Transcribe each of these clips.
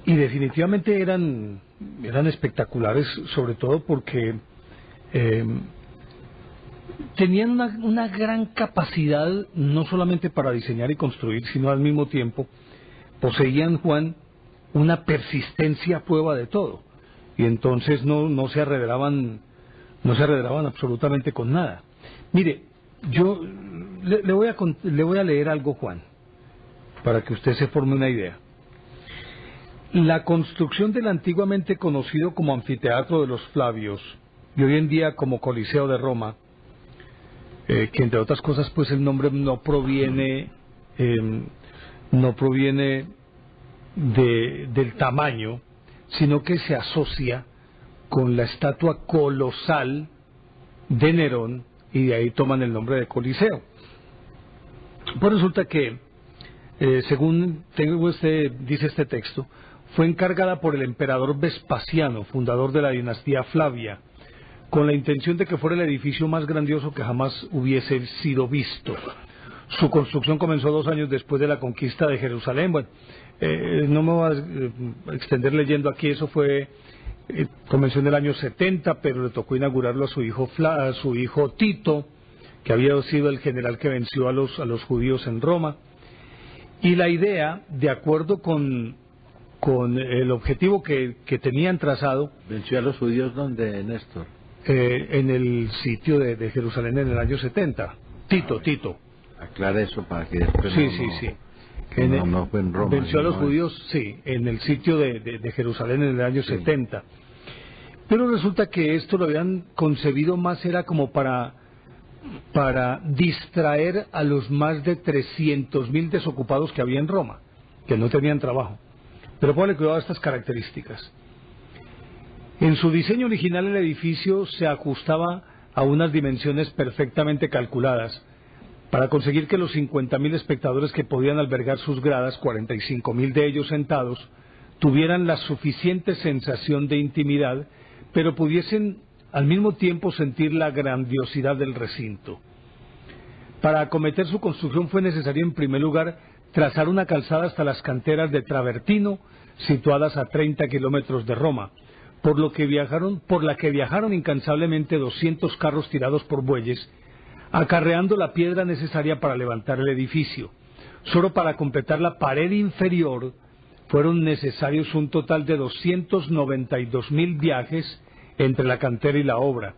Y definitivamente eran espectaculares, sobre todo porque tenían una gran capacidad, no solamente para diseñar y construir, sino al mismo tiempo poseían, Juan, una persistencia a prueba de todo. Y entonces no se arrederaban absolutamente con nada. Mire, yo le voy a leer algo, Juan, para que usted se forme una idea. La construcción del antiguamente conocido como Anfiteatro de los Flavios, y hoy en día como Coliseo de Roma, que entre otras cosas pues el nombre no proviene del tamaño, sino que se asocia con la estatua colosal de Nerón, y de ahí toman el nombre de Coliseo. Pues resulta que, según dice este texto, fue encargada por el emperador Vespasiano, fundador de la dinastía Flavia, con la intención de que fuera el edificio más grandioso que jamás hubiese sido visto. Su construcción comenzó 2 años después de la conquista de Jerusalén. Bueno, no me voy a extender leyendo aquí, eso comenzó en el año 70, pero le tocó inaugurarlo a su hijo Tito, que había sido el general que venció a los judíos en Roma. Y la idea, de acuerdo con el objetivo que tenían trazado... ¿Venció a los judíos dónde, Néstor? En el sitio de Jerusalén en el año 70. Tito. Aclara eso para que después sí. No fue en Roma. Venció a los judíos, sí, en el sitio de Jerusalén en el año 70. Pero resulta que esto lo habían concebido más, era como para distraer a los más de 300.000 desocupados que había en Roma, que no tenían trabajo. Pero póngale cuidado a estas características. En su diseño original el edificio se ajustaba a unas dimensiones perfectamente calculadas para conseguir que los 50.000 espectadores que podían albergar sus gradas, 45.000 de ellos sentados, tuvieran la suficiente sensación de intimidad, pero pudiesen al mismo tiempo sentir la grandiosidad del recinto. Para acometer su construcción fue necesario en primer lugar trazar una calzada hasta las canteras de Travertino, situadas a 30 kilómetros de Roma, por la que viajaron incansablemente 200 carros tirados por bueyes, acarreando la piedra necesaria para levantar el edificio. Solo para completar la pared inferior fueron necesarios un total de 292.000 viajes entre la cantera y la obra.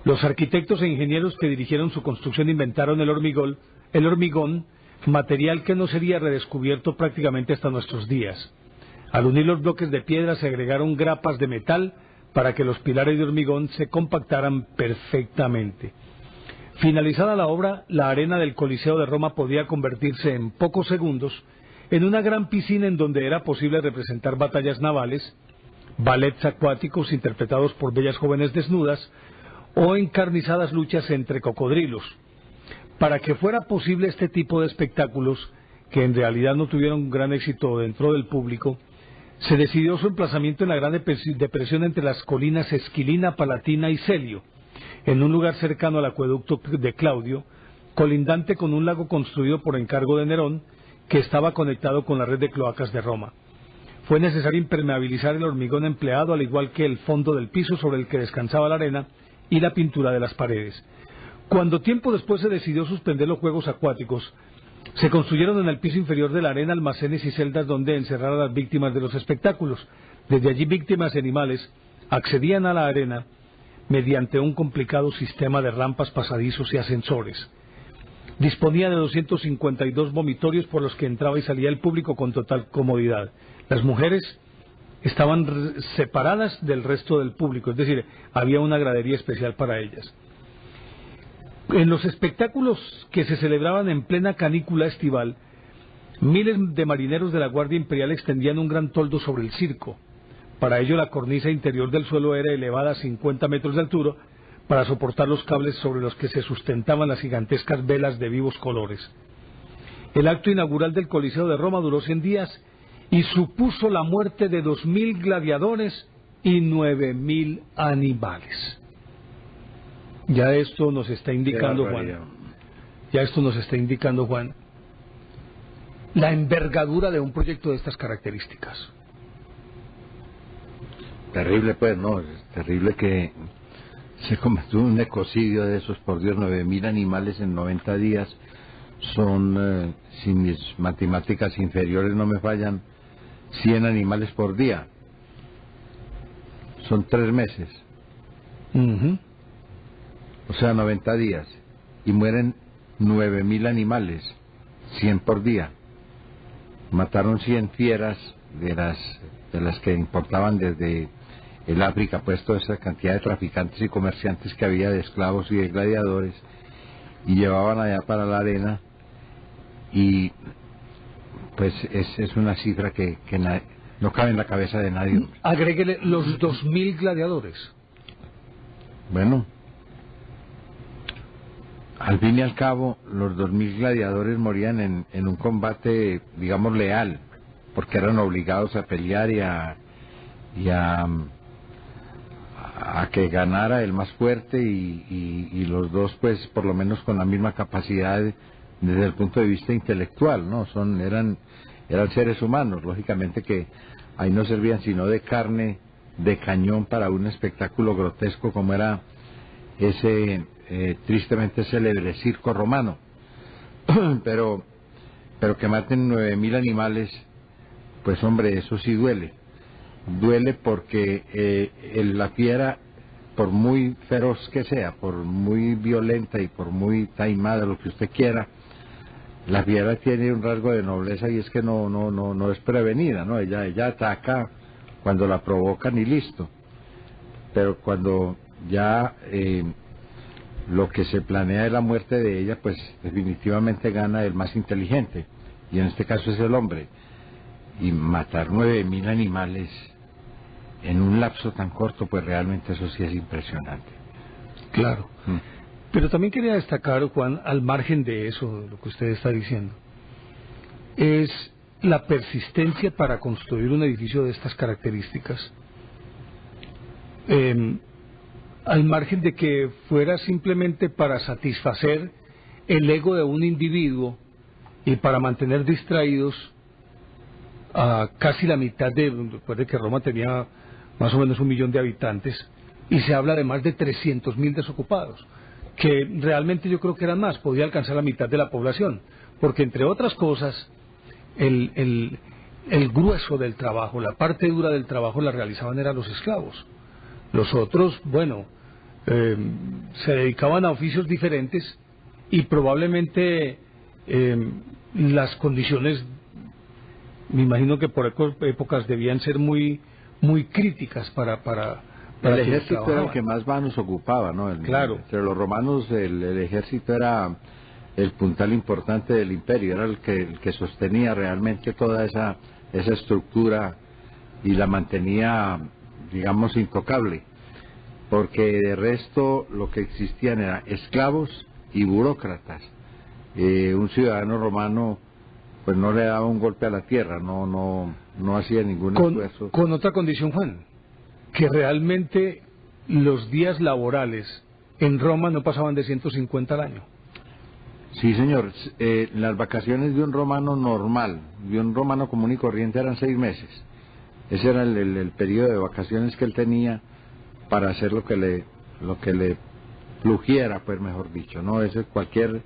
Los arquitectos e ingenieros que dirigieron su construcción inventaron el hormigón, material que no sería redescubierto prácticamente hasta nuestros días. Al unir los bloques de piedra se agregaron grapas de metal para que los pilares de hormigón se compactaran perfectamente. Finalizada la obra, la arena del Coliseo de Roma podía convertirse en pocos segundos en una gran piscina en donde era posible representar batallas navales, ballets acuáticos interpretados por bellas jóvenes desnudas o encarnizadas luchas entre cocodrilos. Para que fuera posible este tipo de espectáculos, que en realidad no tuvieron gran éxito dentro del público, se decidió su emplazamiento en la gran depresión entre las colinas Esquilina, Palatina y Celio, en un lugar cercano al acueducto de Claudio, colindante con un lago construido por encargo de Nerón, que estaba conectado con la red de cloacas de Roma. Fue necesario impermeabilizar el hormigón empleado, al igual que el fondo del piso sobre el que descansaba la arena y la pintura de las paredes. Cuando tiempo después se decidió suspender los juegos acuáticos, se construyeron en el piso inferior de la arena almacenes y celdas donde encerrar a las víctimas de los espectáculos. Desde allí víctimas y animales accedían a la arena mediante un complicado sistema de rampas, pasadizos y ascensores. Disponía de 252 vomitorios por los que entraba y salía el público con total comodidad. Las mujeres estaban separadas del resto del público, es decir, había una gradería especial para ellas. En los espectáculos que se celebraban en plena canícula estival, miles de marineros de la Guardia Imperial extendían un gran toldo sobre el circo. Para ello la cornisa interior del suelo era elevada a 50 metros de altura para soportar los cables sobre los que se sustentaban las gigantescas velas de vivos colores. El acto inaugural del Coliseo de Roma duró 100 días y supuso la muerte de 2.000 gladiadores y 9.000 animales. Ya esto nos está indicando, Juan, la envergadura de un proyecto de estas características. Terrible, pues, no, es terrible que se cometió un ecocidio de esos, por Dios, 9.000 animales en 90 días. Son, si mis matemáticas inferiores no me fallan, 100 animales por día. Son 3 meses. O sea, 90 días. Y mueren 9.000 animales, 100 por día. Mataron 100 fieras de las que importaban desde el África, pues toda esa cantidad de traficantes y comerciantes que había de esclavos y de gladiadores, y llevaban allá para la arena. Y pues es una cifra que no cabe en la cabeza de nadie. Agréguele los 2.000 gladiadores. Bueno, al fin y al cabo, los 2.000 gladiadores morían en un combate, digamos, leal, porque eran obligados a pelear y a que ganara el más fuerte, y los dos, pues, por lo menos con la misma capacidad desde el punto de vista intelectual, ¿no? Eran seres humanos, lógicamente que ahí no servían sino de carne de cañón para un espectáculo grotesco como era ese tristemente célebre circo romano. pero que maten 9.000 animales, pues hombre, eso sí duele porque la fiera, por muy feroz que sea, por muy violenta y por muy taimada, lo que usted quiera, la fiera tiene un rasgo de nobleza, y es que no es prevenida, ¿no? Ella ataca cuando la provocan y listo. Pero cuando ya lo que se planea es la muerte de ella, pues definitivamente gana el más inteligente, y en este caso es el hombre. Y matar 9.000 animales en un lapso tan corto, pues realmente eso sí es impresionante. Claro. Pero también quería destacar, Juan, al margen de eso, lo que usted está diciendo, es la persistencia para construir un edificio de estas características. Al margen de que fuera simplemente para satisfacer el ego de un individuo y para mantener distraídos a casi la mitad recuerde que Roma tenía más o menos 1 millón de habitantes, y se habla de más de 300.000 desocupados, que realmente yo creo que eran más, podía alcanzar la mitad de la población, porque entre otras cosas el grueso del trabajo, la parte dura del trabajo la realizaban eran los esclavos. Los otros, bueno, se dedicaban a oficios diferentes, y probablemente las condiciones, me imagino que por épocas debían ser muy críticas para el ejército era el que más manos ocupaba, ¿no? Claro. Entre los romanos el ejército era el puntal importante del imperio, era el que sostenía realmente toda esa estructura y la mantenía, digamos, intocable, porque de resto lo que existían eran esclavos y burócratas. Un ciudadano romano pues no le daba un golpe a la tierra, no hacía ningún esfuerzo. Con otra condición, Juan, que realmente los días laborales en Roma no pasaban de 150 al año. Sí, señor. Las vacaciones de un romano normal, de un romano común y corriente, eran 6 meses. Ese era el periodo de vacaciones que él tenía para hacer lo que le plugiera, pues, mejor dicho, ¿no? Ese cualquier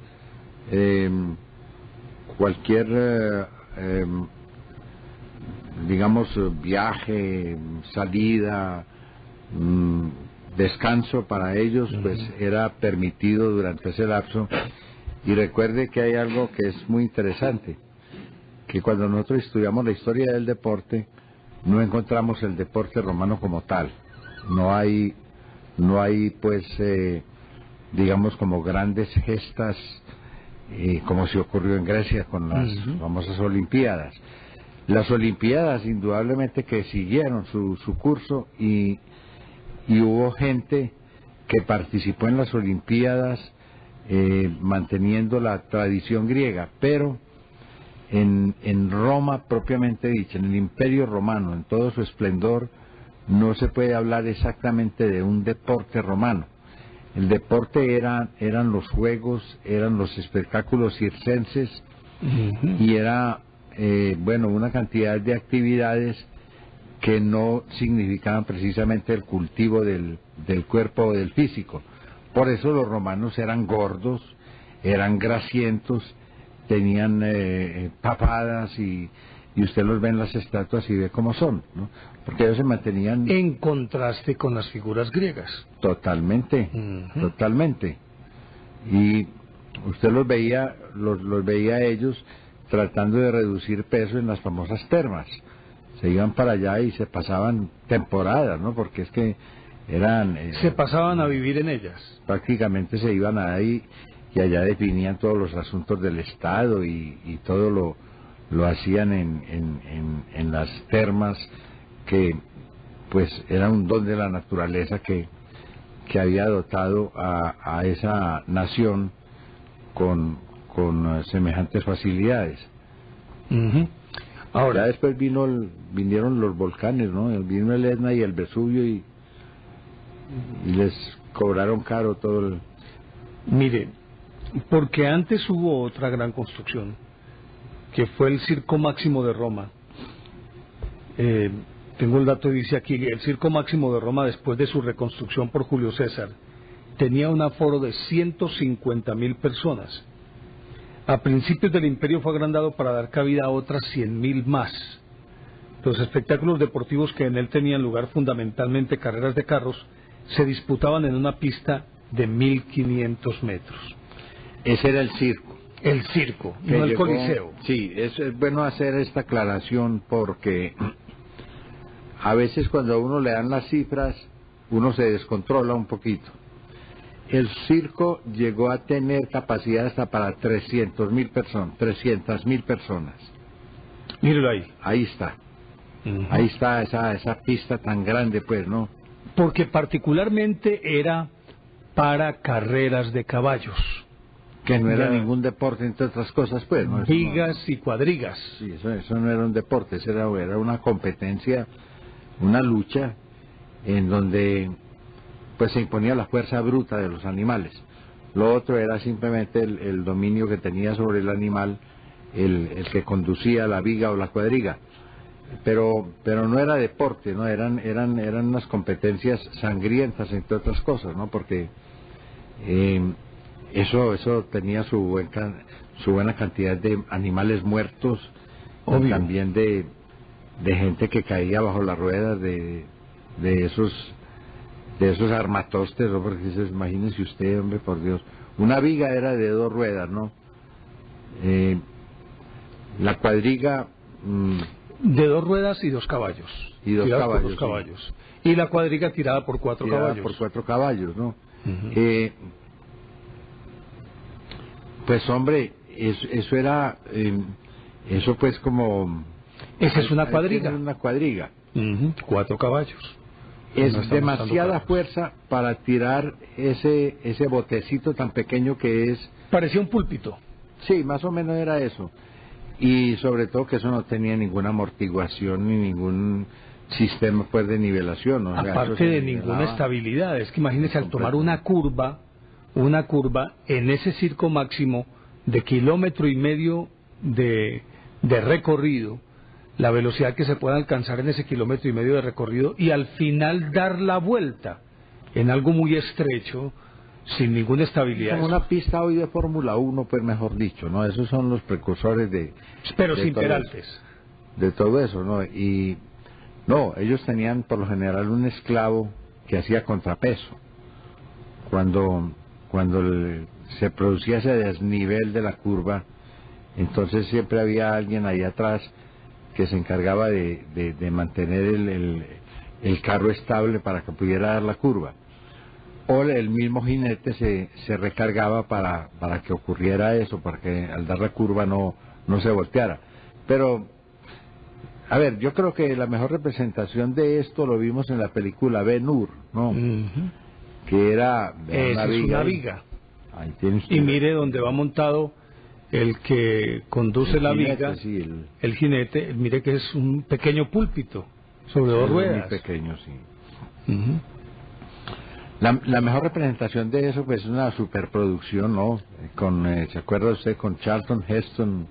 digamos, viaje, salida, descanso para ellos, pues era permitido durante ese lapso. Y recuerde que hay algo que es muy interesante, que cuando nosotros estudiamos la historia del deporte, no encontramos el deporte romano como tal. No hay pues, digamos, como grandes gestas, como se ocurrió en Grecia con las famosas Olimpiadas. Las Olimpiadas indudablemente que siguieron su curso, y hubo gente que participó en las Olimpiadas manteniendo la tradición griega, pero en Roma propiamente dicha, en el Imperio Romano, en todo su esplendor, no se puede hablar exactamente de un deporte romano. El deporte eran los juegos, eran los espectáculos circenses, y era, bueno, una cantidad de actividades que no significaban precisamente el cultivo del cuerpo o del físico. Por eso los romanos eran gordos, eran grasientos, tenían papadas y usted los ve en las estatuas y ve cómo son, ¿no? Porque ellos se mantenían... En contraste con las figuras griegas. Totalmente, totalmente. Y usted los veía a ellos tratando de reducir peso en las famosas termas. Se iban para allá y se pasaban temporadas, ¿no? Porque es que eran... se pasaban a vivir en ellas. Prácticamente se iban ahí y allá definían todos los asuntos del Estado y todo lo hacían en las termas, que pues era un don de la naturaleza que había dotado a esa nación con semejantes facilidades. Ahora, ya después vinieron los volcanes, ¿no? Vino el Etna y el Vesubio y les cobraron caro todo el... Mire, porque antes hubo otra gran construcción, que fue el Circo Máximo de Roma. Tengo el dato, dice aquí, el Circo Máximo de Roma, después de su reconstrucción por Julio César, tenía un aforo de 150.000 personas. A principios del imperio fue agrandado para dar cabida a otras 100.000 más. Los espectáculos deportivos que en él tenían lugar, fundamentalmente carreras de carros, se disputaban en una pista de 1.500 metros. Ese era el circo. El circo, no el Coliseo. Sí, es bueno hacer esta aclaración porque a veces cuando a uno le dan las cifras, uno se descontrola un poquito. El circo llegó a tener capacidad hasta para 300.000 personas. Míralo ahí. Ahí está. Ahí está esa pista tan grande, pues, ¿no? Porque particularmente era para carreras de caballos. Que no era ningún deporte, entre otras cosas, pues, ¿no? Vigas y cuadrigas. Sí, eso no era un deporte, eso era una competencia, una lucha en donde pues se imponía la fuerza bruta de los animales. Lo otro era simplemente el dominio que tenía sobre el animal el que conducía la viga o la cuadriga. Pero no era deporte, ¿no? Eran unas competencias sangrientas, entre otras cosas, ¿no? Porque eso tenía su buena cantidad de animales muertos, y también de gente que caía bajo las ruedas de esos armatostes, ¿no? Porque imagínese usted, hombre, por Dios, una viga era de 2 ruedas, ¿no? La cuadriga de 2 ruedas y 2 caballos. Y 2 caballos. Sí. Y la cuadriga tirada por 4 caballos. Por 4 caballos, ¿no? Pues hombre, eso era, eso pues como... Esa es una cuadriga. Es una cuadriga. 4 caballos. Es demasiada fuerza para tirar ese botecito tan pequeño que es... Parecía un púlpito. Sí, más o menos era eso. Y sobre todo que eso no tenía ninguna amortiguación ni ningún sistema pues de nivelación, ¿no? Aparte de ninguna estabilidad. Es que imagínese, al tomar una curva en ese circo máximo de 1,5 km de recorrido, la velocidad que se pueda alcanzar en ese 1,5 km de recorrido, y al final dar la vuelta en algo muy estrecho, sin ninguna estabilidad. Como una pista hoy de Fórmula 1, pues mejor dicho, ¿no? Esos son los precursores de... Pero sin peraltes. De todo eso, ¿no? Y no, ellos tenían por lo general un esclavo que hacía contrapeso. Cuando se producía ese desnivel de la curva, entonces siempre había alguien ahí atrás que se encargaba de mantener el carro estable para que pudiera dar la curva. O el mismo jinete se recargaba para que ocurriera eso, para que al dar la curva no se volteara. Pero, a ver, yo creo que la mejor representación de esto lo vimos en la película Ben-Hur, ¿no? Que era una viga. Ahí tienes y mire donde va montado el que conduce la viga, sí, el jinete, mire que es un pequeño púlpito sobre 2 ruedas. Muy pequeño, sí. La mejor representación de eso pues es una superproducción, ¿no? ¿Se acuerda usted? Con Charlton Heston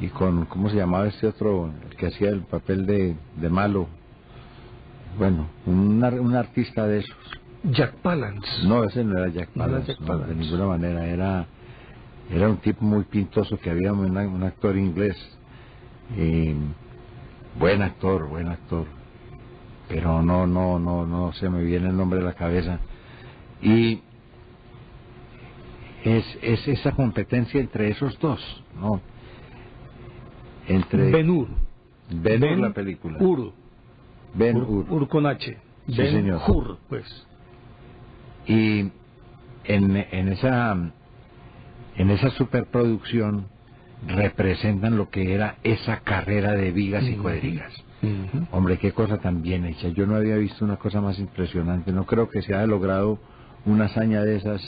y con, ¿cómo se llamaba este otro? El que hacía el papel de malo. bueno, un artista de esos. Jack Palance. No, ese no era Jack No era Palance, Jack no, Palance. de ninguna manera. Era un tipo muy pintoso que había, un actor inglés. Buen actor, pero no se me viene el nombre de la cabeza. Y es esa competencia entre esos dos, ¿no? Entre Ben-Hur. Ben-Hur, la película. Hur. Ben-Hur. Hur con H. Sí, señor. Ben-Hur, pues. Y en esa superproducción representan lo que era esa carrera de vigas y cuadrigas. Hombre, qué cosa tan bien hecha. Yo no había visto una cosa más impresionante. No creo que se haya logrado una hazaña de esas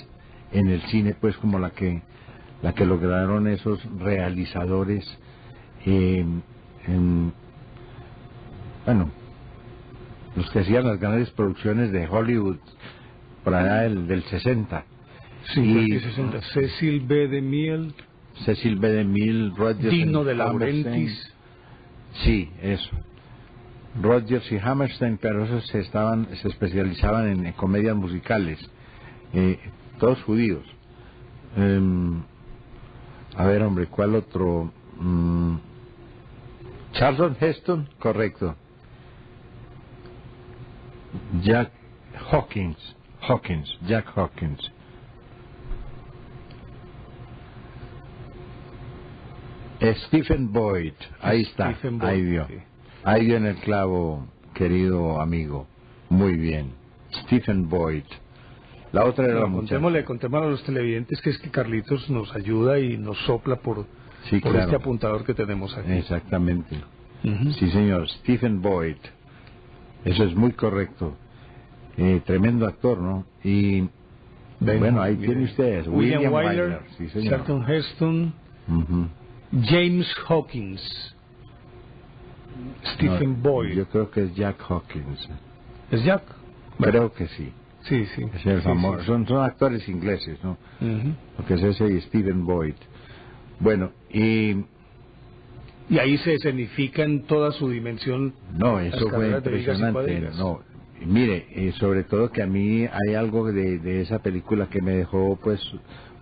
en el cine, pues como la que lograron esos realizadores. Bueno, los que hacían las grandes producciones de Hollywood por allá del 60. 50 y 60. Cecil B. DeMille. Cecil B. DeMille, Rodgers Dino de Hammerstein. Laurentiis. Sí, eso. Rodgers y Hammerstein, pero esos se especializaban en comedias musicales, todos judíos. A ver, hombre, ¿cuál otro? Charlton Heston, correcto. Jack Hawkins. Stephen Boyd, ahí está, Stephen Boyd, ahí vio. sí. Ahí dio en el clavo, querido amigo. Muy bien. Stephen Boyd. La otra era la muchacha. Contémosle a los televidentes que es que Carlitos nos ayuda y nos sopla por claro. este apuntador que tenemos aquí. Exactamente. Ujú. Sí, señor. Stephen Boyd. Eso es muy correcto. Tremendo actor, ¿no? Y bueno, ahí tiene ustedes. William Wyler, sí, señor. Charlton Heston, Ujú. James Hawkins, Stephen No, Boyd. Yo creo que es Jack Hawkins. ¿Es Jack? Creo que sí. Sí. Es el famoso. Sí. Son actores ingleses, ¿no? Ujú. Porque es ese y Stephen Boyd. Bueno, y Y ahí se escenifica en toda su dimensión. no, las eso fue carreras de vigas y impresionante. cuadrigas. No, mire, sobre todo que a mí hay algo de esa película que me dejó pues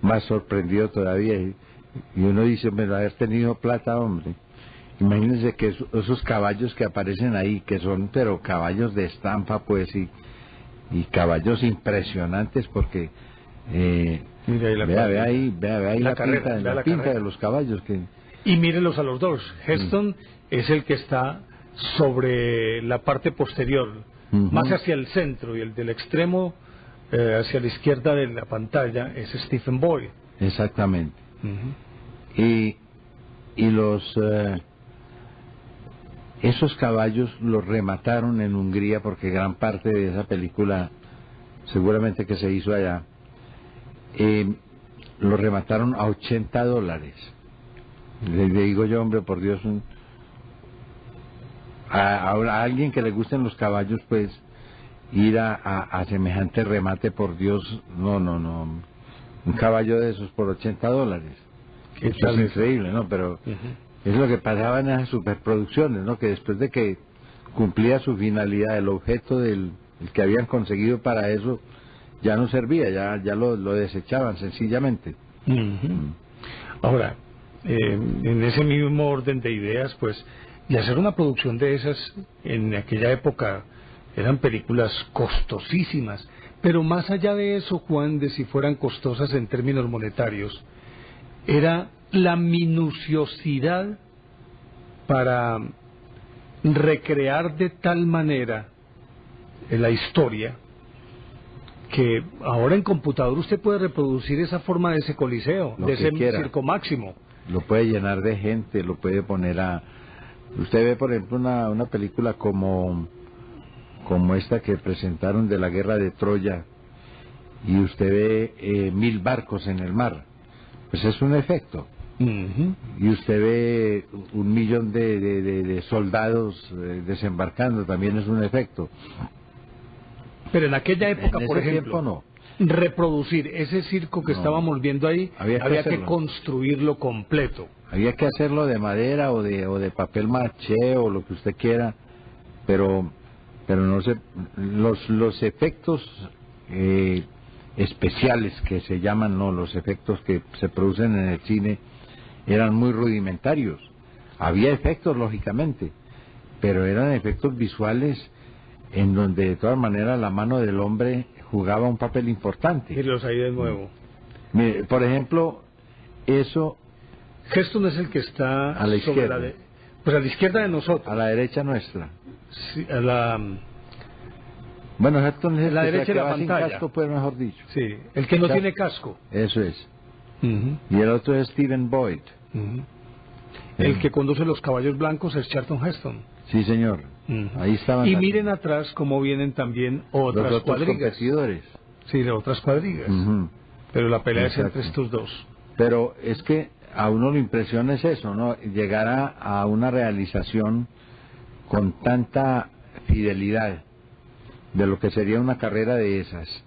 más sorprendido todavía. Y uno dice, me haber tenido plata, hombre. Imagínense que esos caballos que aparecen ahí, que son pero caballos de estampa, pues, y caballos impresionantes, porque Mira ahí la vea ahí la carrera, pinta, vea la pinta carrera. de los caballos que Y mírenlos a los dos. Heston es el que está sobre la parte posterior, Ujú. más hacia el centro, y el del extremo hacia la izquierda de la pantalla es Stephen Boyd. exactamente. Ujú. Y esos caballos los remataron en Hungría, porque gran parte de esa película seguramente que se hizo allá, los remataron a $80. Le digo yo, hombre, por Dios, a alguien que le gusten los caballos, pues ir a semejante remate, por Dios, no, un caballo de esos por $80. ¿Qué Eso tal es eso? increíble, ¿no? Pero Ujú. es lo que pasaba en esas superproducciones, ¿no? Que después de que cumplía su finalidad, el objeto el que habían conseguido para eso, ya no servía, ya lo desechaban sencillamente. Ujú. Ahora, en ese mismo orden de ideas, pues, y hacer una producción de esas en aquella época eran películas costosísimas, pero más allá de eso, Juan, de si fueran costosas en términos monetarios, era la minuciosidad para recrear de tal manera la historia que ahora en computador usted puede reproducir esa forma de ese coliseo, Lo de que ese quiera. circo máximo. Lo puede llenar de gente, lo puede poner a... Usted ve, por ejemplo, una película como esta que presentaron de la guerra de Troya, y usted ve 1000 barcos en el mar, pues es un efecto. Ujú. Y usted ve 1.000.000 de soldados desembarcando, también es un efecto. Pero en aquella época, En por ese ejemplo, tiempo no. reproducir ese circo que No. estábamos viendo ahí, Había que había que hacerlo. construirlo completo. Había que hacerlo de madera o de papel maché o lo que usted quiera, pero pero no se, los efectos especiales que se llaman, no, los efectos que se producen en el cine eran muy rudimentarios. Había efectos, lógicamente, pero eran efectos visuales en donde de todas maneras la mano del hombre jugaba un papel importante. Y los hay de nuevo. Mire, por ejemplo, eso... Heston es el que está a la izquierda. Pues a la izquierda de nosotros. A la derecha nuestra. Sí, a la... Bueno, Heston es el la que derecha se de la va sin pantalla. casco, pues mejor dicho. Sí, el que no tiene casco. Eso es. Y el otro es Stephen Boyd. El que conduce los caballos blancos es Charlton Heston. Sí, señor. Ahí estaban. Y miren atrás cómo vienen también otras los otros cuadrigas. competidores. Sí, de otras cuadrigas. Pero la pelea es entre estos dos. Pero es que a uno lo impresiona es eso, ¿no? Llegar a una realización con tanta fidelidad de lo que sería una carrera de esas.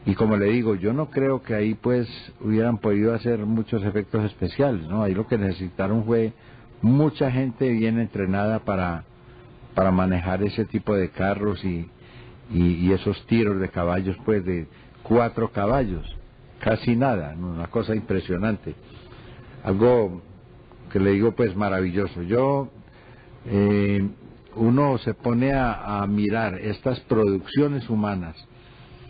Y como le digo, yo no creo que ahí pues hubieran podido hacer muchos efectos especiales, ¿no? Ahí lo que necesitaron fue mucha gente bien entrenada para manejar ese tipo de carros y esos tiros de caballos, pues de 4 caballos, casi nada, ¿no? Una cosa impresionante. Algo que le digo pues maravilloso. Uno se pone a mirar estas producciones humanas,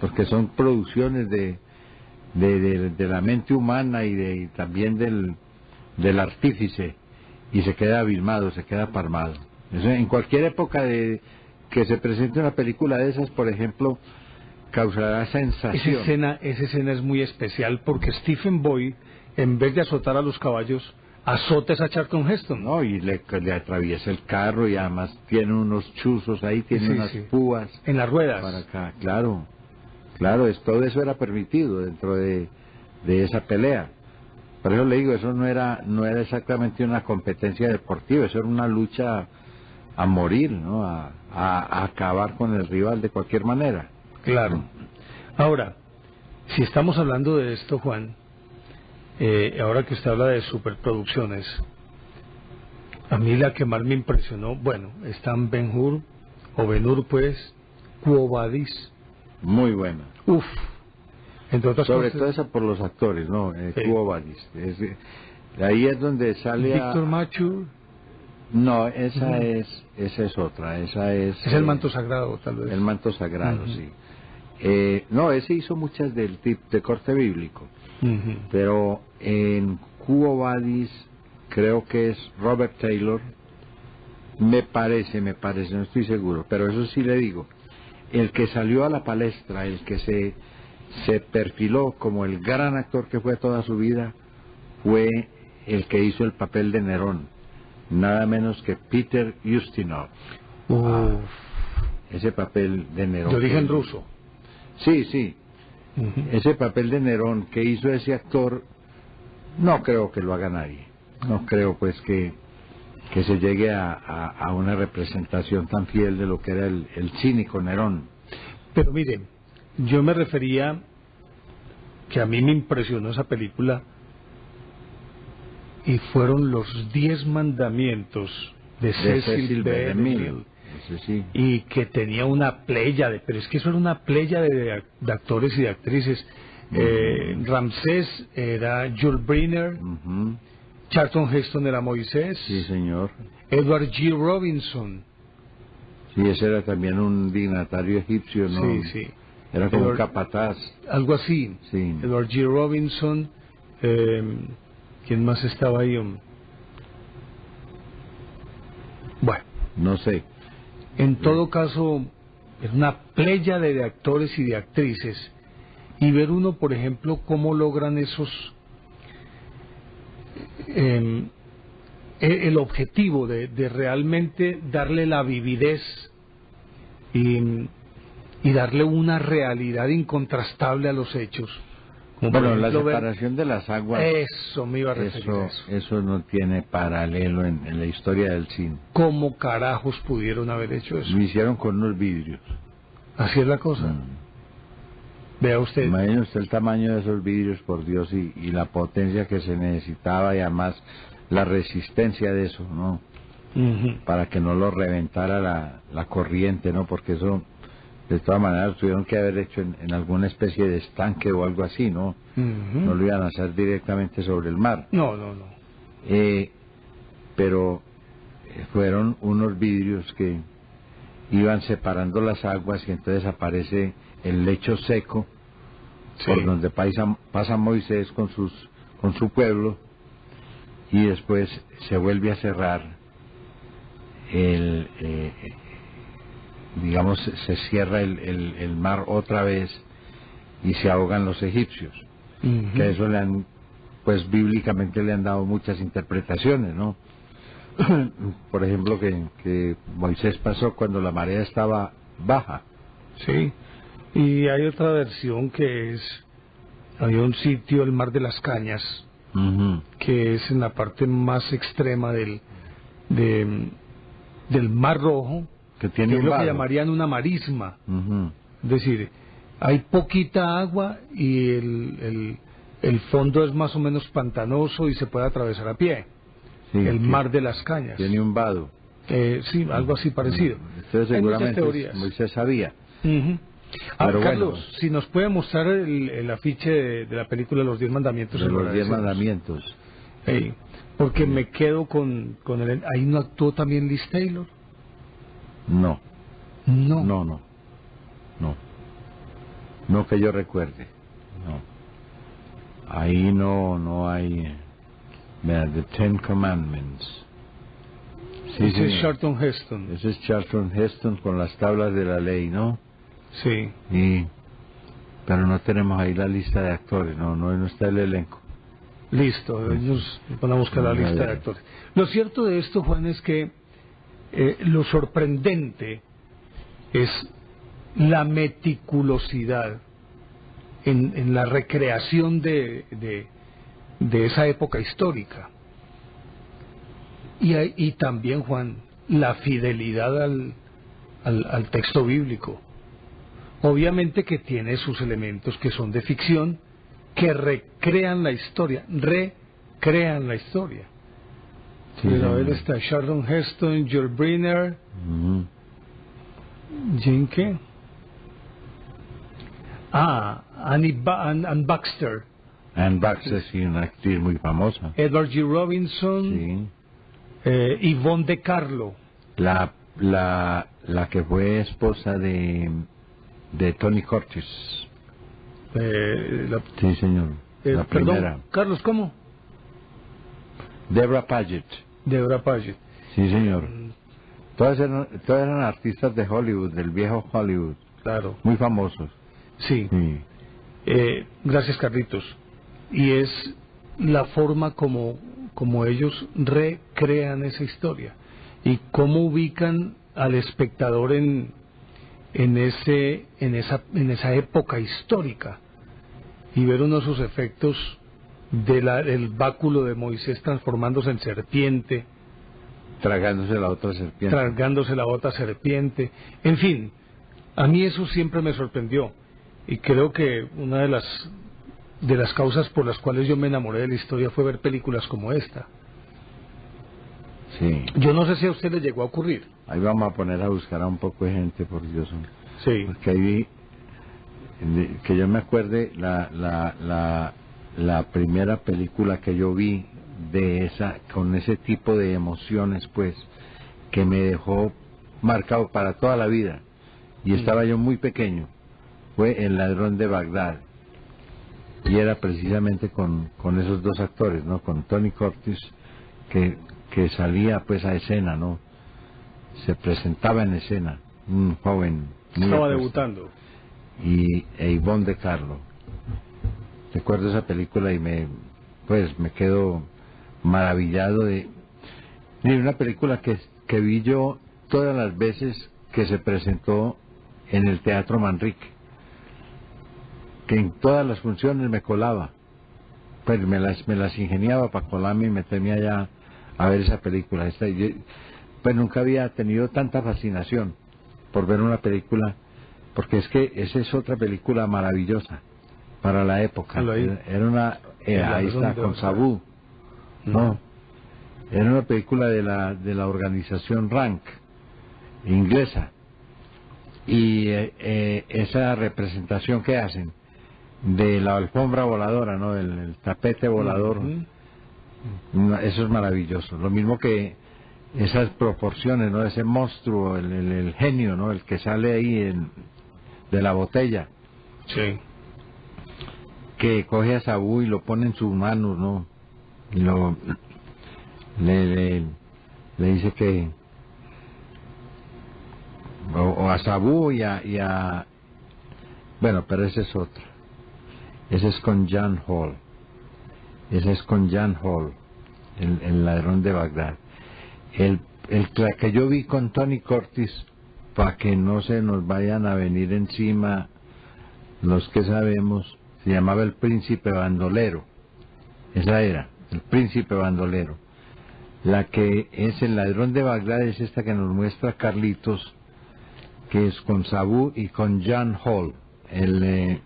porque son producciones de la mente humana y también del artífice, y se queda abismado, se queda pasmado. Eso, en cualquier época que se presente una película de esas, por ejemplo, causará sensación. Esa escena es muy especial porque Stephen Boyd, en vez de azotar a los caballos, azota a Charlton Heston. No, y le atraviesa el carro y además tiene unos chuzos ahí, tiene unas púas. En las ruedas. Para acá, claro. Claro, todo eso era permitido dentro de esa pelea. Por eso le digo, eso no era exactamente una competencia deportiva, eso era una lucha a morir, ¿no? A acabar con el rival de cualquier manera. Claro. Ahora, si estamos hablando de esto, Juan, ahora que usted habla de superproducciones, a mí la que más me impresionó, bueno, están Ben-Hur, o Ben-Hur pues, Quo Vadis. Muy buena. Uf. Entre otras sobre cosas, todo esa por los actores, ¿no? Sí. Quo Vadis. Ahí es donde sale Víctor Mature. No, esa es otra, esa es... Es el manto sagrado, tal vez. El manto sagrado, sí. No, ese hizo muchas de corte bíblico, pero en Quo Vadis creo que es Robert Taylor, me parece, no estoy seguro, pero eso sí le digo, el que salió a la palestra, el que se perfiló como el gran actor que fue toda su vida, fue el que hizo el papel de Nerón, nada menos que Peter Ustinov. Ese papel de Nerón. Yo dije en ruso. Sí. Ese papel de Nerón que hizo ese actor, no creo que lo haga nadie. No creo pues que se llegue a una representación tan fiel de lo que era el cínico Nerón. Pero mire, yo me refería que a mí me impresionó esa película y fueron los 10 mandamientos de Cecil B. DeMille. Sí. Y que tenía una pléyade, pero es que eso era una pléyade de actores y de actrices. Ramsés era Jules Briner, Charlton Heston era Moisés, sí señor, Edward G. Robinson, sí, ese era también un dignatario egipcio, ¿no? Sí. Era como un capataz, algo así. Sí. Edward G. Robinson, ¿quién más estaba ahí? Bueno, no sé. En todo caso, es una pléyade de actores y de actrices, y ver uno, por ejemplo, cómo logran esos el objetivo de realmente darle la vividez y darle una realidad incontrastable a los hechos. Como bueno, por ejemplo, la separación de las aguas, eso me iba a referir a eso. Eso no tiene paralelo en la historia del cine. ¿Cómo carajos pudieron haber hecho eso? Lo hicieron con unos vidrios. Así es la cosa. Vea usted. Imagine usted el tamaño de esos vidrios, por Dios, y la potencia que se necesitaba y además la resistencia de eso, ¿no? para que no lo reventara la corriente, ¿no? Porque eso, de todas maneras, tuvieron que haber hecho en alguna especie de estanque o algo así, ¿no? No lo iban a hacer directamente sobre el mar. No. Pero fueron unos vidrios que iban separando las aguas y entonces aparece el lecho seco, sí, por donde pasa Moisés con su pueblo, y después se vuelve a cerrar digamos, se cierra el mar otra vez y se ahogan los egipcios. Que eso pues bíblicamente le han dado muchas interpretaciones, ¿no? Por ejemplo, que Moisés pasó cuando la marea estaba baja. Sí, y hay otra versión que había un sitio, el Mar de las Cañas, que es en la parte más extrema del Mar Rojo, que tiene es lo que llamarían una marisma. Es decir, hay poquita agua y el fondo es más o menos pantanoso y se puede atravesar a pie. Sí, el Mar de las Cañas. Tiene un vado. Sí, algo así parecido. Entonces seguramente Moisés sabía. Carlos, bueno, si nos puede mostrar el afiche de la película Los 10 Mandamientos. De los 10 Mandamientos. Porque me quedo con el... ¿Ahí no actuó también Liz Taylor? No que yo recuerde. No. Ahí no hay... The Ten Commandments. Sí, ese es Charlton Heston. Ese es Charlton Heston con las tablas de la ley, ¿no? Sí. Pero no tenemos ahí la lista de actores, no está el elenco. Listo, nos van a buscar la lista de actores. Lo cierto de esto, Juan, es que lo sorprendente es la meticulosidad en la recreación de esa época histórica. Y también, Juan, la fidelidad al texto bíblico. Obviamente que tiene sus elementos que son de ficción, que recrean la historia. Sí, pero a ver, está Charlton Heston, Joel Brynner, ¿Jane qué? Anne Baxter. Anne Baxter, sí, una actriz muy famosa. Edward G. Robinson, sí. Yvonne De Carlo. La que fue esposa de Tony Curtis. Sí, señor. La primera. Perdón, Carlos, ¿cómo? Deborah Paget. Sí, señor. Todas eran artistas de Hollywood, del viejo Hollywood. Claro. Muy famosos. Sí. Gracias, Carlitos. Y es la forma como ellos recrean esa historia y cómo ubican al espectador en esa época histórica, y ver uno de sus efectos del báculo de Moisés transformándose en serpiente, tragándose la otra serpiente. En fin, a mí eso siempre me sorprendió, y creo que una de las causas por las cuales yo me enamoré de la historia fue ver películas como esta. Sí. Yo no sé si a usted le llegó a ocurrir. Ahí vamos a poner a buscar a un poco de gente, por Dios. Sí. Porque ahí vi, que yo me acuerde, la primera película que yo vi con ese tipo de emociones, pues, que me dejó marcado para toda la vida, y estaba yo muy pequeño, fue El Ladrón de Bagdad, y era precisamente con esos dos actores, ¿no? Con Tony Curtis, que salía pues a escena, ¿no? Se presentaba en escena, un joven. Estaba debutando. Y Yvonne De Carlo. Recuerdo esa película y me quedo maravillado de una película que vi yo todas las veces que se presentó en el Teatro Manrique, que en todas las funciones me colaba, pues me las ingeniaba para colarme y meterme allá a ver esa película. Pues nunca había tenido tanta fascinación por ver una película, porque es que esa es otra película maravillosa para la época. Era una, ahí está, con Sabú, ¿no? Era una película de la organización Rank, inglesa. Y esa representación que hacen de la alfombra voladora, ¿no? El tapete volador, eso es maravilloso. Lo mismo que esas proporciones, ¿no? Ese monstruo, el genio, ¿no? El que sale ahí de la botella. Sí. Que coge a Sabu y lo pone en sus manos, ¿no? Y le dice que o a Sabu y a bueno, pero ese es otro. Ese es con Jan Hall. Ese es con Jan Hall, el ladrón de Bagdad. La que yo vi con Tony Curtis, para que no se nos vayan a venir encima los que sabemos, se llamaba El Príncipe Bandolero. Esa era, El Príncipe Bandolero. La que es El Ladrón de Bagdad es esta que nos muestra Carlitos, que es con Sabu y con Jan Hall, el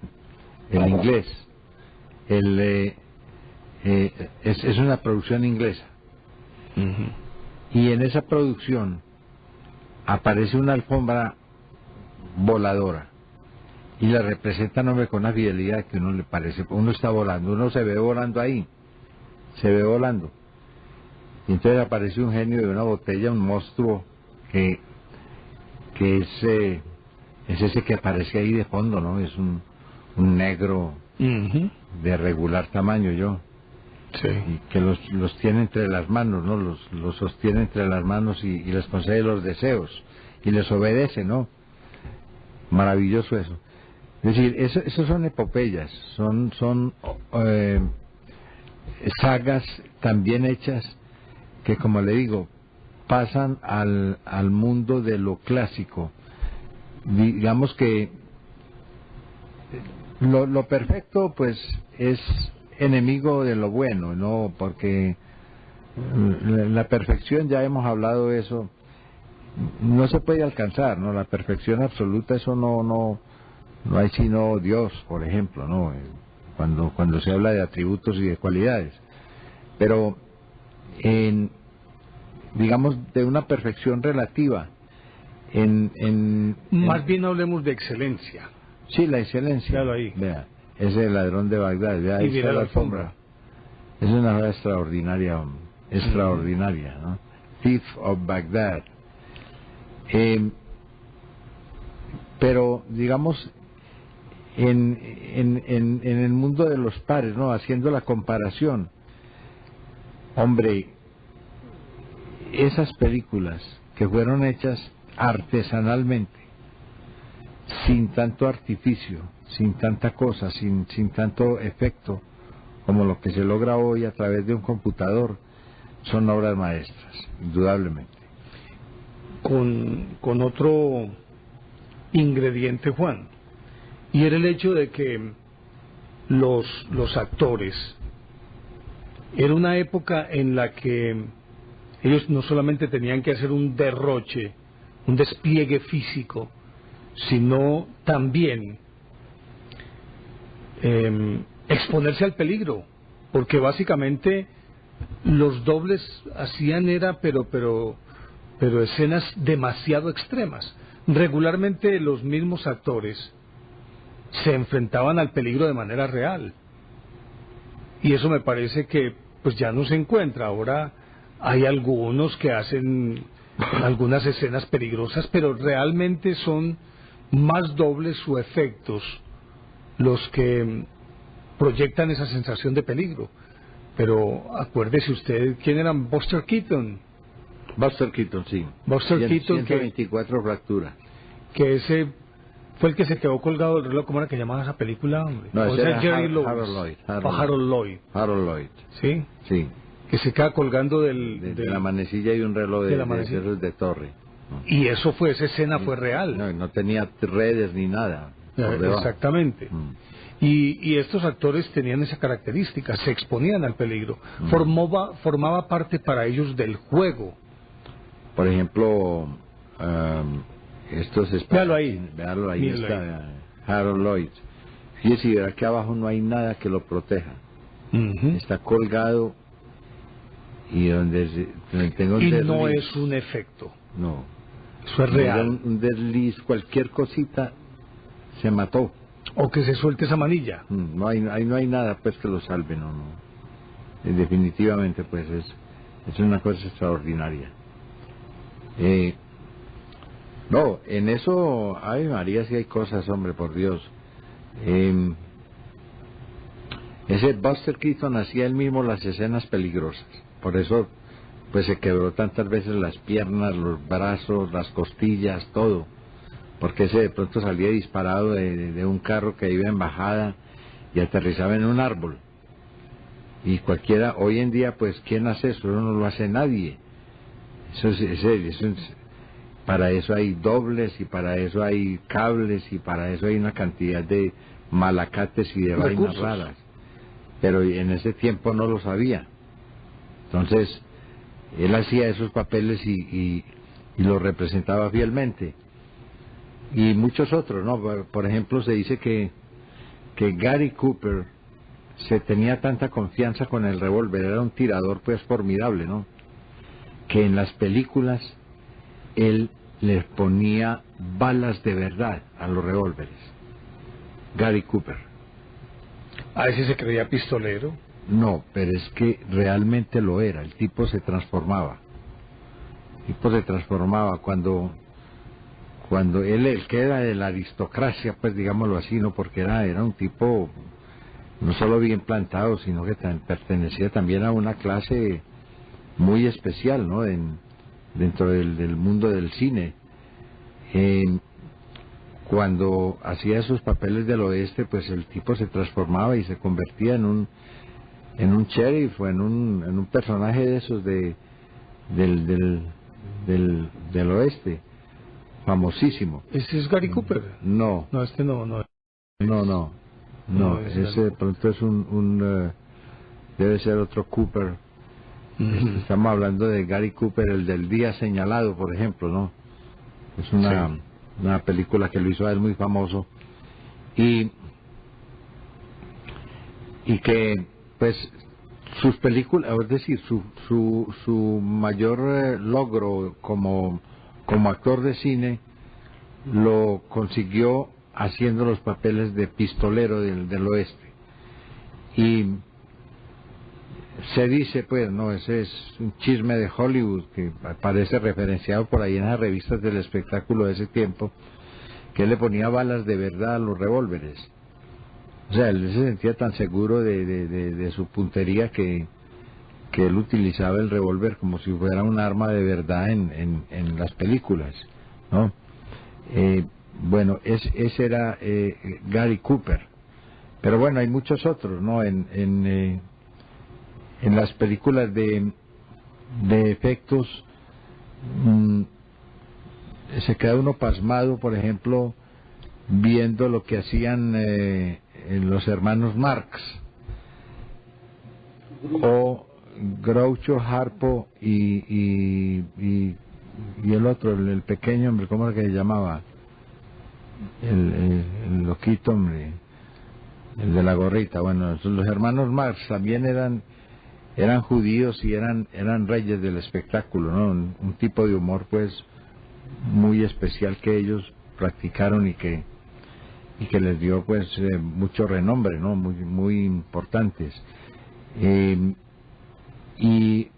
inglés. Es una producción inglesa. Y en esa producción aparece una alfombra voladora y la representan, hombre, con una fidelidad que uno le parece, uno está volando, uno se ve volando ahí, se ve volando. Y entonces aparece un genio de una botella, un monstruo que es ese que aparece ahí de fondo, ¿no? Es un negro de regular tamaño, Sí. y que los tiene entre las manos, ¿no? Los sostiene entre las manos y les concede los deseos y les obedece, ¿no? Maravilloso eso. Es decir, eso son epopeyas, son sagas también hechas que, como le digo, pasan al mundo de lo clásico. Digamos que lo perfecto, pues, es enemigo de lo bueno, ¿no? Porque la perfección, ya hemos hablado de eso, no se puede alcanzar, ¿no? La perfección absoluta, eso no hay sino Dios, por ejemplo, ¿no? Cuando se habla de atributos y de cualidades. Pero digamos, de una perfección relativa, Más bien hablemos de excelencia. Sí, la excelencia. Claro, ahí. Vea, ese es El Ladrón de Bagdad. Vea, ahí está la alfombra. Es una cosa extraordinaria, extraordinaria, ¿no? Thief of Baghdad. Pero, digamos, en el mundo de los pares, ¿no? Haciendo la comparación, hombre, esas películas que fueron hechas artesanalmente, sin tanto artificio, sin tanta cosa, sin tanto efecto, como lo que se logra hoy a través de un computador, son obras maestras, indudablemente. Con otro ingrediente, Juan, y era el hecho de que los actores, era una época en la que ellos no solamente tenían que hacer un derroche, un despliegue físico, sino también exponerse al peligro, porque básicamente los dobles hacían pero escenas demasiado extremas. Regularmente los mismos actores se enfrentaban al peligro de manera real, y eso me parece que pues ya no se encuentra. Ahora hay algunos que hacen algunas escenas peligrosas, pero realmente son más dobles o efectos los que proyectan esa sensación de peligro. Pero acuérdese usted, ¿quién era Buster Keaton? Buster Keaton, sí. Buster Keaton, 124 fracturas. Que ese fue el que se quedó colgado del reloj. ¿Cómo era que llamaba esa película, hombre? No, ese era Jerry Lewis. Harold Lloyd. Harold Lloyd. ¿Sí? Sí. Que se queda colgando de la manecilla y un reloj de torre. Y esa escena fue real. No tenía redes ni nada. Exactamente. Y estos actores tenían esa característica, se exponían al peligro. Formaba parte para ellos del juego. Por ejemplo, estos Véalo ahí. Está Harold Lloyd. Fíjese, y verá que abajo no hay nada que lo proteja. Está colgado y donde tengo un Y desliz. no es un efecto. No. Eso es real. Un desliz, cualquier cosita, se mató. O que se suelte esa manilla. No hay nada pues que lo salve, no. Definitivamente pues es una cosa extraordinaria. No, en eso, ay María, sí hay cosas, hombre, por Dios. Ese Buster Keaton hacía él mismo las escenas peligrosas, por eso pues se quebró tantas veces las piernas, los brazos, las costillas, todo, porque ese de pronto salía disparado de un carro que iba en bajada y aterrizaba en un árbol. Y cualquiera, hoy en día, pues, ¿quién hace eso? Eso no lo hace nadie. Para eso hay dobles, y para eso hay cables, y para eso hay una cantidad de malacates y de vainas raras. Pero en ese tiempo no lo sabía. Entonces, él hacía esos papeles y los representaba fielmente. Y muchos otros, ¿no? Por ejemplo, se dice que Gary Cooper se tenía tanta confianza con el revólver, era un tirador pues formidable, ¿no? Que en las películas él les ponía balas de verdad a los revólveres. Gary Cooper. A ese se creía pistolero. No, pero es que realmente lo era, el tipo se transformaba. El tipo se transformaba cuando él, el que era de la aristocracia, pues digámoslo así, ¿no? Porque era un tipo no solo bien plantado, sino que pertenecía también a una clase muy especial, ¿no? Dentro del mundo del cine. Cuando hacía esos papeles del oeste, pues el tipo se transformaba y se convertía en un sheriff o en un personaje de esos del oeste, famosísimo. ¿Ese es Gary Cooper? No. No, este no. No, ese de pronto es debe ser otro Cooper. Estamos hablando de Gary Cooper, el del Día Señalado, por ejemplo, ¿no? Es una película que lo hizo a él muy famoso. Y que, pues, sus películas, es decir, su mayor logro como actor de cine lo consiguió haciendo los papeles de pistolero del oeste. Y se dice, pues, no, ese es un chisme de Hollywood que aparece referenciado por ahí en las revistas del espectáculo de ese tiempo, que él le ponía balas de verdad a los revólveres. O sea, él se sentía tan seguro de su puntería que él utilizaba el revólver como si fuera un arma de verdad en las películas, ¿no? Bueno, ese era Gary Cooper. Pero bueno, hay muchos otros, ¿no? En las películas de efectos se queda uno pasmado, por ejemplo, viendo lo que hacían los hermanos Marx o Groucho, Harpo y el otro, el pequeño, hombre, ¿cómo era que se llamaba? El loquito, hombre, el de la gorrita. Bueno, los hermanos Marx también eran judíos y eran reyes del espectáculo, ¿no? Un tipo de humor pues muy especial que ellos practicaron y que les dio pues mucho renombre, ¿no? Muy importantes. Y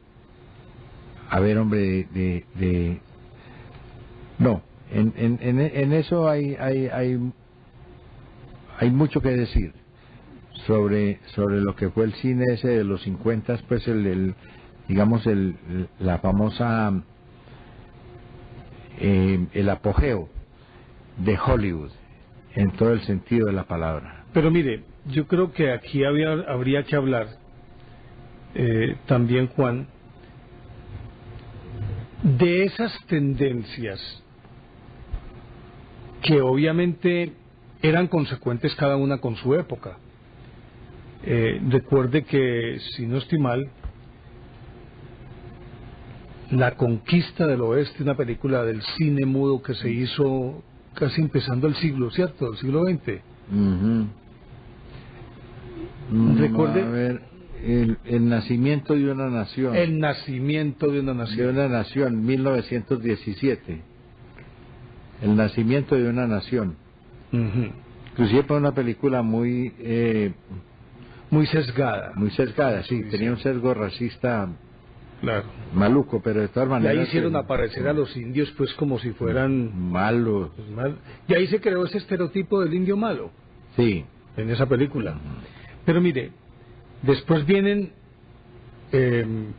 a ver, hombre, no, en eso hay mucho que decir sobre lo que fue el cine ese de los 50, pues digamos la famosa el apogeo de Hollywood en todo el sentido de la palabra. Pero mire, yo creo que aquí habría que hablar también, Juan, de esas tendencias que obviamente eran consecuentes cada una con su época. Recuerde que, si no estoy mal, La Conquista del Oeste, una película del cine mudo que se hizo casi empezando el siglo, ¿cierto? El siglo XX. Uh-huh. Recuerde, a ver, el nacimiento de una nación. El nacimiento de una nación. De una nación, 1917. El nacimiento de una nación. Inclusive fue una película muy sesgada. Muy sesgada, sí. Tenía un sesgo racista, claro, maluco, pero de todas maneras... Y ahí hicieron aparecer a los indios pues como si fueran... malos. Pues, y ahí se creó ese estereotipo del indio malo. Sí. En esa película. Pero mire, después vienen... en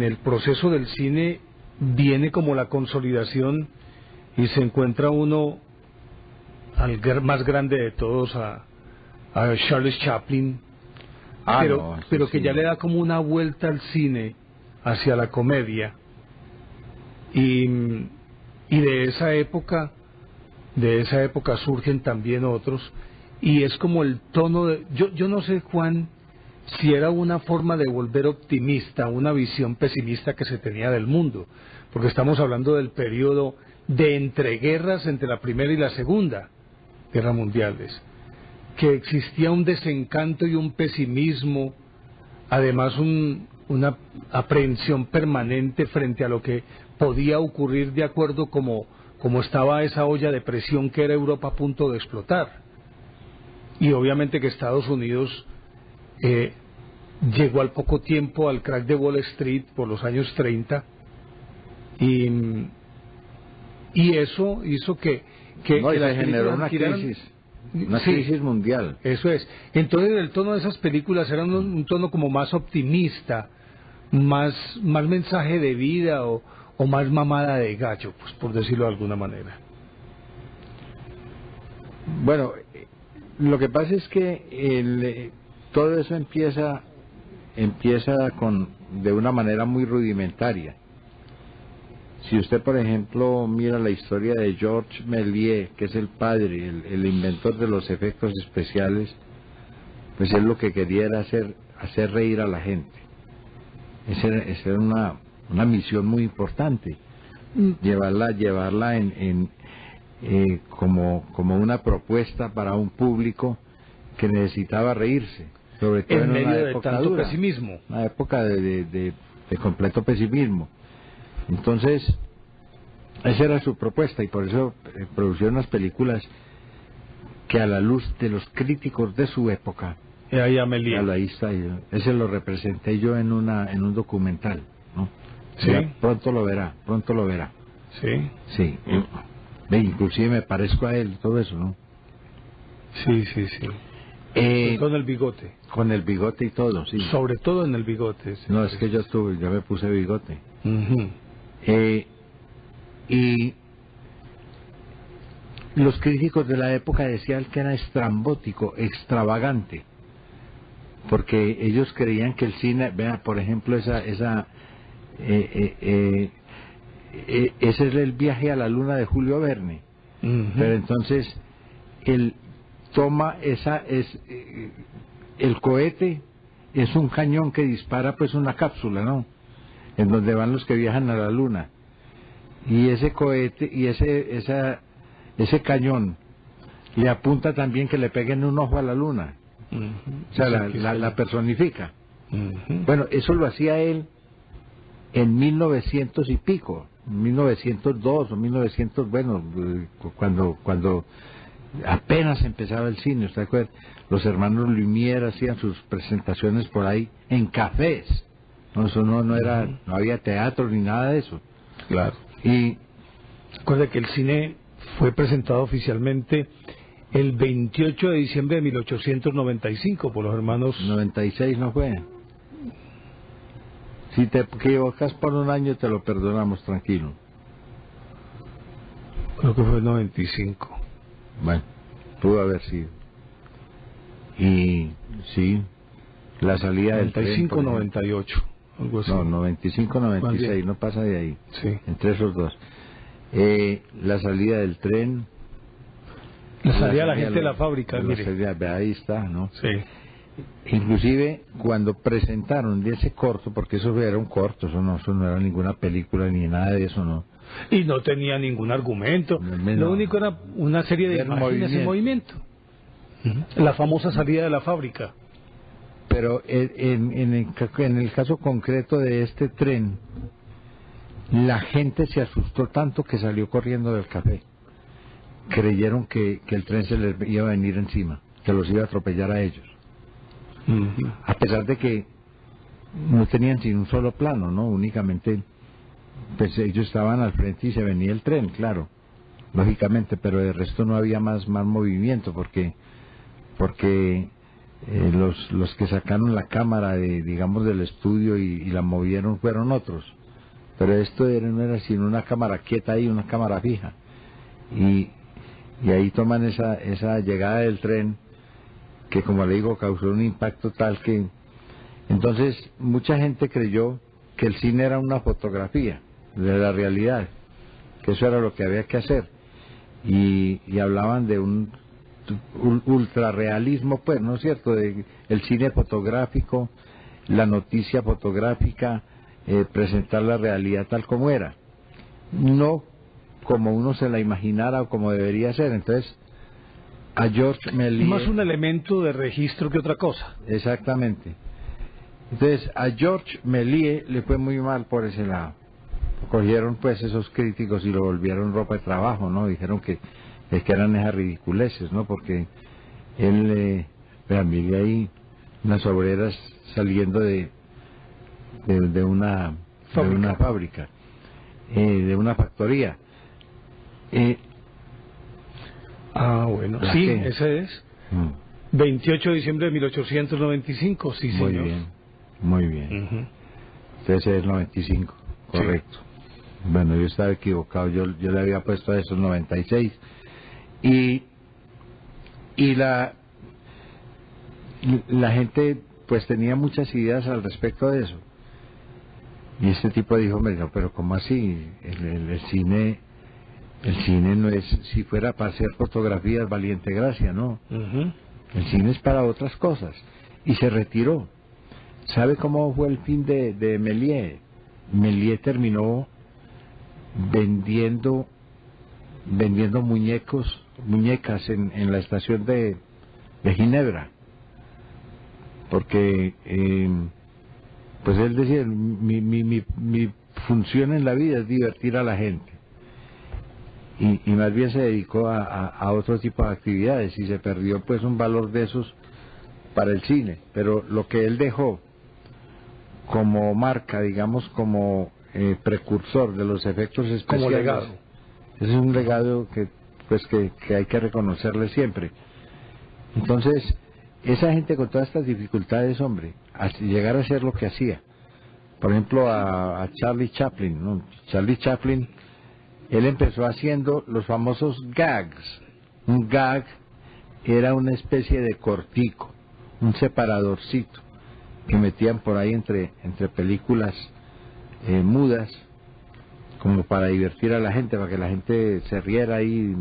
el proceso del cine viene como la consolidación y se encuentra uno al más grande de todos, a Charles Chaplin, pero que ya le da como una vuelta al cine hacia la comedia, y de esa época surgen también otros, y es como el tono de... Yo no sé, Juan, si era una forma de volver optimista una visión pesimista que se tenía del mundo, porque estamos hablando del periodo de entreguerras entre la Primera y la Segunda Guerra Mundiales, que existía un desencanto y un pesimismo, además una aprehensión permanente frente a lo que podía ocurrir de acuerdo como estaba esa olla de presión que era Europa a punto de explotar. Y obviamente que Estados Unidos llegó al poco tiempo al crack de Wall Street por los años 30, y eso hizo que le generó una crisis mundial. Eso es. Entonces el tono de esas películas era un tono como más optimista, más mensaje de vida o más mamada de gallo, pues por decirlo de alguna manera. Bueno, lo que pasa es que todo eso empieza de una manera muy rudimentaria. Si usted, por ejemplo, mira la historia de Georges Méliès, que es el padre, el inventor de los efectos especiales, pues él lo que quería era hacer reír a la gente. Esa era una misión muy importante, llevarla como una propuesta para un público que necesitaba reírse, sobre todo en medio una de época tanto dura, pesimismo, una época de completo pesimismo. Entonces, esa era su propuesta, y por eso produció unas películas que a la luz de los críticos de su época, ahí está, ese lo representé yo en un documental, ¿no? Sí. Pronto lo verá. Sí. Sí. Inclusive me parezco a él, todo eso, ¿no? Sí. Con el bigote. Con el bigote y todo, sí. Sobre todo en el bigote. Sí. No, es que yo me puse bigote. Y los críticos de la época decían que era estrambótico, extravagante, porque ellos creían que el cine, vea, por ejemplo, ese es el viaje a la luna de Julio Verne. Pero entonces él toma el cohete es un cañón que dispara pues una cápsula, ¿no? En donde van los que viajan a la luna, y ese cohete y ese cañón le apunta también que le peguen un ojo a la luna. O sea, la personifica. Bueno, eso lo hacía él en 1900 y pico, 1902 o 1900, bueno, cuando apenas empezaba el cine. ¿Usted acuerda? Los hermanos Lumière hacían sus presentaciones por ahí en cafés. No, eso no había teatro ni nada de eso. Claro. Y recuerda que el cine fue presentado oficialmente el 28 de diciembre de 1895 por los hermanos... 96 no fue. Si te equivocas por un año te lo perdonamos, tranquilo. Creo que fue el 95. Bueno, pudo haber sido. Y sí, la salida del tren... 95-98. Algo así. No, 95-96, no pasa de ahí. Sí. Entre esos dos. La salida del tren... La salida de la gente de la fábrica, mire. Ahí está, ¿no? Sí. Inclusive cuando presentaron ese corto, porque eso era un corto, eso no era ninguna película ni nada de eso, ¿no? Y no tenía ningún argumento. Lo único era una serie de imágenes en movimiento. La famosa salida de la fábrica. pero en el caso concreto de este tren, la gente se asustó tanto que salió corriendo del café. Creyeron que el tren se les iba a venir encima, que los iba a atropellar a ellos. A pesar de que no tenían sin un solo plano, ¿no? Únicamente, pues ellos estaban al frente y se venía el tren, claro, lógicamente, pero de resto no había más movimiento, porque los que sacaron la cámara digamos del estudio y la movieron fueron otros, pero esto no era sino una cámara quieta ahí, una cámara fija, y ahí toman esa llegada del tren, que como le digo causó un impacto tal que entonces mucha gente creyó que el cine era una fotografía de la realidad, que eso era lo que había que hacer, y hablaban de un ultrarrealismo, pues, ¿no es cierto?, de el cine fotográfico, la noticia fotográfica, presentar la realidad tal como era, no como uno se la imaginara o como debería ser. Entonces a George Méliès, más un elemento de registro que otra cosa. Exactamente. Entonces a George Méliès le fue muy mal por ese lado. Cogieron pues esos críticos y lo volvieron ropa de trabajo, ¿no? Dijeron que eran esas ridiculeces, ¿no? Porque él, mire ahí unas obreras saliendo de una fábrica, de una factoría. Bueno, sí, ese es. 28 de diciembre de 1895, sí, señor. Muy bien. Entonces es 95, correcto. Sí. Bueno, yo estaba equivocado, yo le había puesto a esos 96. Y la gente pues tenía muchas ideas al respecto de eso. Y este tipo dijo, no, pero ¿cómo así? El cine no es, si fuera para hacer fotografías, valiente gracia, ¿no? El cine es para otras cosas. Y se retiró. ¿Sabe cómo fue el fin de Méliès? Méliès terminó vendiendo muñecas en la estación de Ginebra, porque pues él decía, mi función en la vida es divertir a la gente, y más bien se dedicó a otro tipo de actividades, y se perdió pues un valor de esos para el cine. Pero lo que él dejó como marca, digamos, como precursor de los efectos especiales, como legado, ese es un legado que hay que reconocerle siempre. Entonces esa gente con todas estas dificultades, hombre, llegar a hacer lo que hacía, por ejemplo a Charlie Chaplin, ¿no? Charlie Chaplin, él empezó haciendo los famosos gags. Un gag era una especie de cortico, un separadorcito que metían por ahí entre películas mudas, como para divertir a la gente, para que la gente se riera ahí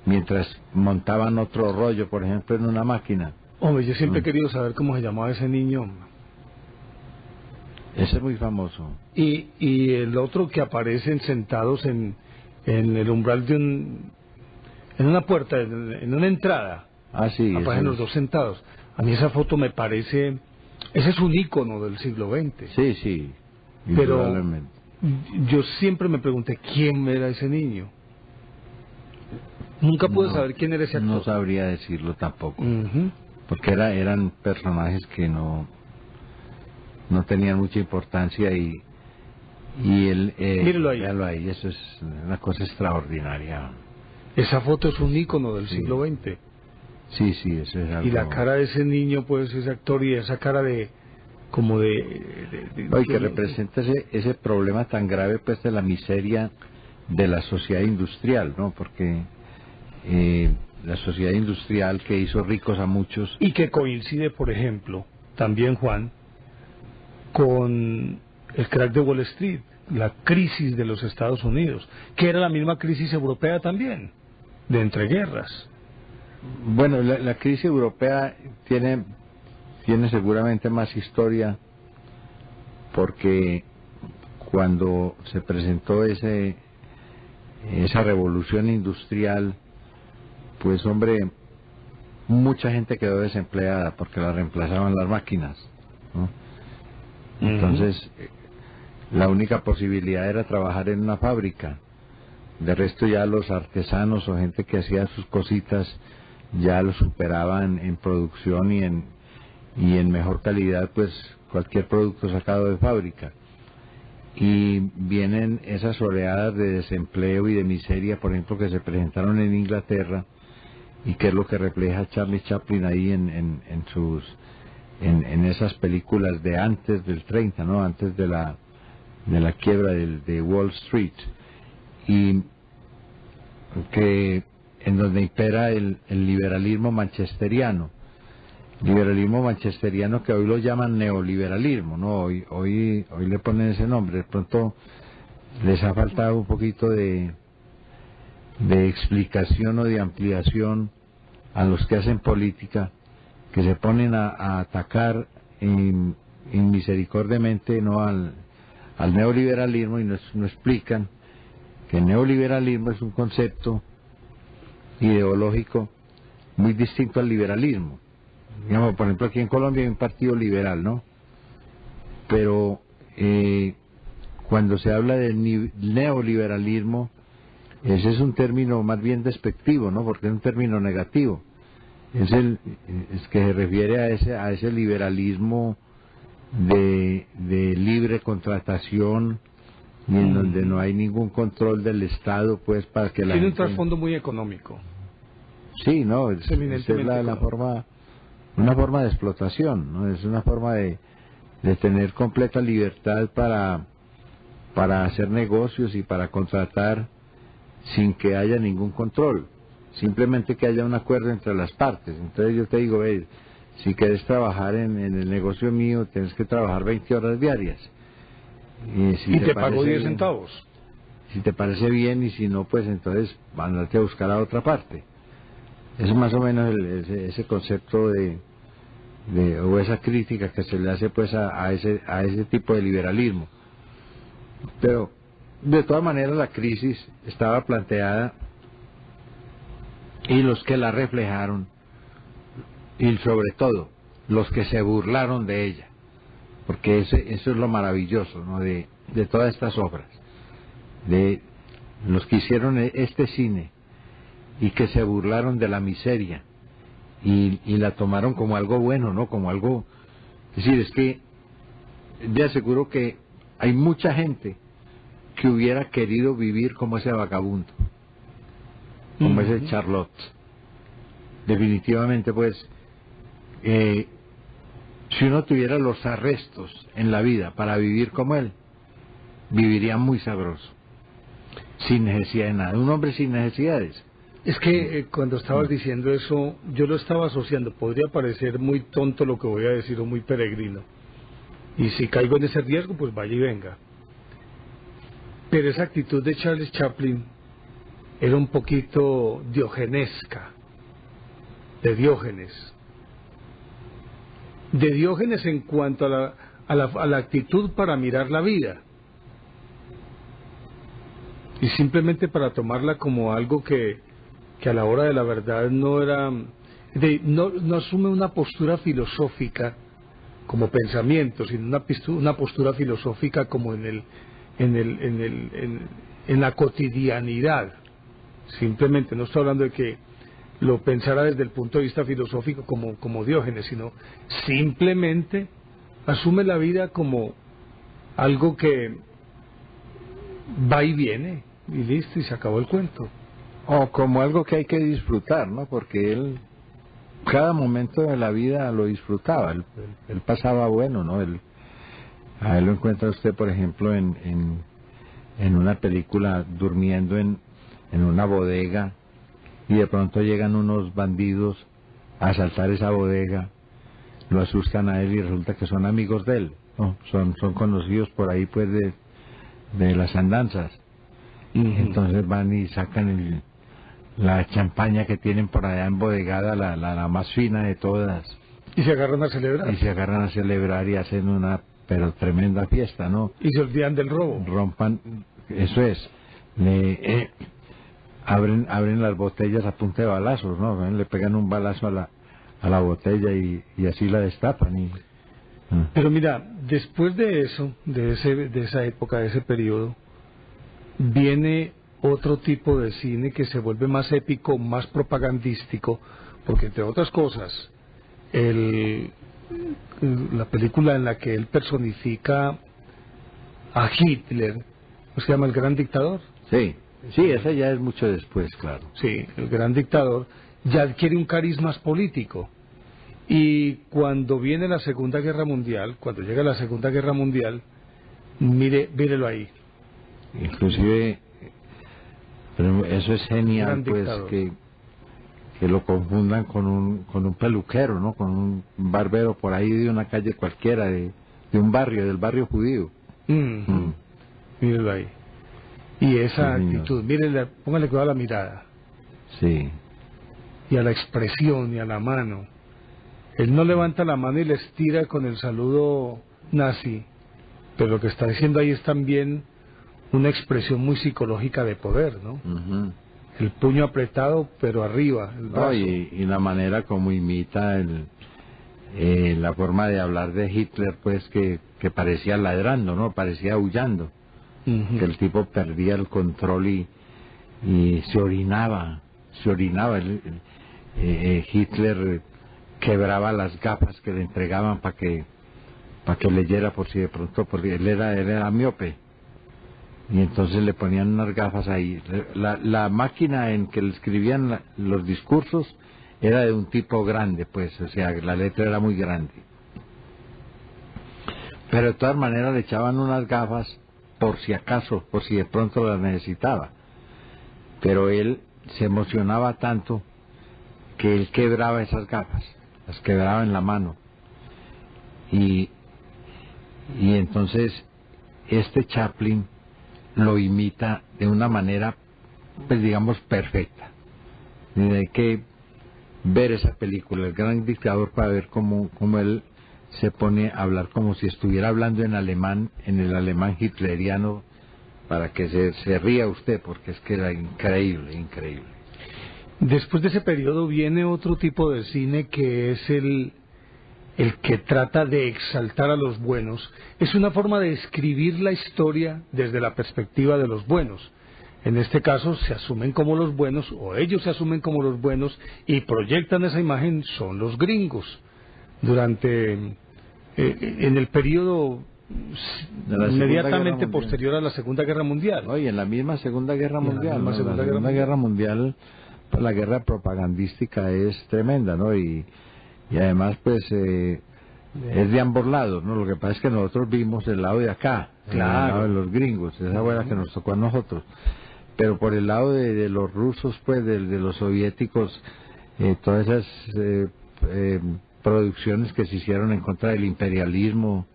mientras montaban otro rollo, por ejemplo, en una máquina. Hombre, yo siempre he querido saber cómo se llamaba ese niño. Ese es muy famoso. Y el otro que aparecen sentados en el umbral de en una puerta, en una entrada. Ah, sí. Aparecen los dos sentados. A mí esa foto me parece, ese es un ícono del siglo XX. Sí, sí. Pero yo siempre me pregunté quién era ese niño. Nunca pude saber quién era ese actor. No sabría decirlo tampoco. Porque eran personajes que no tenían mucha importancia, y él, míralo ahí. véalo ahí, eso es una cosa extraordinaria. Esa foto es un ícono del siglo XX. Sí, eso es algo. Y la cara de ese niño, pues, ese actor, y esa cara de que representa ese problema tan grave, pues, de la miseria de la sociedad industrial, ¿no? Porque la sociedad industrial que hizo ricos a muchos. Y que coincide, por ejemplo, también, Juan, con el crack de Wall Street, la crisis de los Estados Unidos, que era la misma crisis europea también, de entreguerras. Bueno, la crisis europea tiene seguramente más historia, porque cuando se presentó esa revolución industrial, pues hombre, mucha gente quedó desempleada porque la reemplazaban las máquinas, ¿no? Entonces, la única posibilidad era trabajar en una fábrica. De resto ya los artesanos o gente que hacía sus cositas ya lo superaban en producción y en mejor calidad, pues cualquier producto sacado de fábrica. Y vienen esas oleadas de desempleo y de miseria, por ejemplo, que se presentaron en Inglaterra, y que es lo que refleja Charlie Chaplin ahí en esas películas de antes del 30, ¿no? Antes de la quiebra de Wall Street, y que en donde impera el liberalismo manchesteriano que hoy lo llaman neoliberalismo, ¿no? Hoy le ponen ese nombre. De pronto les ha faltado un poquito de explicación o de ampliación a los que hacen política, que se ponen a atacar inmisericordiamente, ¿no?, al neoliberalismo, y no explican que el neoliberalismo es un concepto ideológico muy distinto al liberalismo. Digamos, por ejemplo, aquí en Colombia hay un partido liberal, ¿no? Pero cuando se habla del neoliberalismo, ese es un término más bien despectivo, ¿no? Porque es un término negativo. Es que se refiere a ese liberalismo de libre contratación, y en donde no hay ningún control del Estado, pues, para que la tiene gente... un trasfondo muy económico. Sí, no, es la forma, una forma de explotación, ¿no? Es una forma de tener completa libertad para hacer negocios y para contratar sin que haya ningún control, simplemente que haya un acuerdo entre las partes. Entonces yo te digo, si quieres trabajar en el negocio mío, tienes que trabajar 20 horas diarias. Y te pago 10 centavos. Si te parece bien, y si no, pues entonces andate a buscar a otra parte. Eso es más o menos ese concepto o esa crítica que se le hace, pues, a ese tipo de liberalismo. Pero de todas maneras la crisis estaba planteada, y los que la reflejaron, y sobre todo los que se burlaron de ella, porque eso es lo maravilloso, ¿no?, de todas estas obras, de los que hicieron este cine y que se burlaron de la miseria y la tomaron como algo bueno, ¿no? Como algo... Es decir, es que te aseguro que hay mucha gente que hubiera querido vivir como ese vagabundo, como ese Charlotte. Definitivamente, pues, si uno tuviera los arrestos en la vida para vivir como él, viviría muy sabroso, sin necesidad de nada, un hombre sin necesidades. Es que cuando estabas diciendo eso, yo lo estaba asociando. Podría parecer muy tonto lo que voy a decir, o muy peregrino, y si caigo en ese riesgo, pues vaya y venga. Pero esa actitud de Charles Chaplin era un poquito diogenesca, de Diógenes en cuanto a la actitud para mirar la vida, y simplemente para tomarla como algo que a la hora de la verdad no era, no asume una postura filosófica como pensamiento, sino una postura filosófica como en la cotidianidad. Simplemente no estoy hablando de que lo pensara desde el punto de vista filosófico como Diógenes, sino simplemente asume la vida como algo que va y viene, y listo, y se acabó el cuento. O como algo que hay que disfrutar, ¿no? Porque él cada momento de la vida lo disfrutaba, él pasaba bueno, ¿no? A él lo encuentra usted, por ejemplo, en una película durmiendo en una bodega, y de pronto llegan unos bandidos a asaltar esa bodega, lo asustan a él y resulta que son amigos de él, ¿no? Son conocidos por ahí, pues, de las andanzas. Entonces van y sacan la champaña que tienen por allá embodegada, la más fina de todas, Y se agarran a celebrar. y se agarran a celebrar y hacen una tremenda fiesta, ¿no? Y se olvidan del robo. Rompan, eso es, abren las botellas a punta de balazos, ¿no? Le pegan un balazo a la botella y así la destapan. Pero mira, después de eso, de esa época, de ese periodo, viene otro tipo de cine que se vuelve más épico, más propagandístico, porque entre otras cosas, la película en la que él personifica a Hitler, ¿cómo se llama? El Gran Dictador. Sí, esa ya es mucho después, claro. Sí, el Gran Dictador ya adquiere un carisma político. Y cuando viene la Segunda Guerra Mundial, cuando llega la Segunda Guerra Mundial, mírelo ahí. Inclusive, pero eso es genial, pues, que lo confundan con un peluquero, ¿no? Con un barbero por ahí de una calle cualquiera, de un barrio, del barrio judío. Mírelo ahí. Y esa Sí, actitud, mírenle, póngale cuidado a la mirada. Sí. Y a la expresión, y a la mano. Él no levanta la mano y les tira con el saludo nazi, pero lo que está diciendo ahí es también una expresión muy psicológica de poder, ¿no? El puño apretado, pero arriba, el brazo. Y la manera como imita la forma de hablar de Hitler, pues que parecía ladrando, ¿no? Parecía aullando. Que el tipo perdía el control y se orinaba. Hitler quebraba las gafas que le entregaban para que leyera, por si de pronto, porque él era miope, y entonces le ponían unas gafas ahí. La máquina en que le escribían los discursos era de un tipo grande, pues, o sea, la letra era muy grande, pero de todas maneras le echaban unas gafas por si acaso, por si de pronto las necesitaba. Pero él se emocionaba tanto que él quebraba esas gafas, las quebraba en la mano, y entonces este Chaplin lo imita de una manera, pues digamos, perfecta. Y hay que ver esa película, El Gran Dictador, para ver cómo él se pone a hablar como si estuviera hablando en alemán, en el alemán hitleriano, para que se ría usted, porque es que era increíble. Después de ese periodo viene otro tipo de cine que es el que trata de exaltar a los buenos. Es una forma de escribir la historia desde la perspectiva de los buenos. En este caso se asumen como los buenos, o ellos se asumen como los buenos, y proyectan esa imagen, son los gringos. En el periodo inmediatamente posterior a la Segunda Guerra Mundial. Y en la misma Segunda Guerra Mundial. La Segunda Guerra Mundial, pues, la guerra propagandística es tremenda, ¿no? Y además, pues, es de ambos lados, ¿no? Lo que pasa es que nosotros vimos el lado de acá, el lado de los gringos, esa fue la que nos tocó a nosotros. Pero por el lado de los rusos, pues, de los soviéticos, todas esas producciones que se hicieron en contra del imperialismo,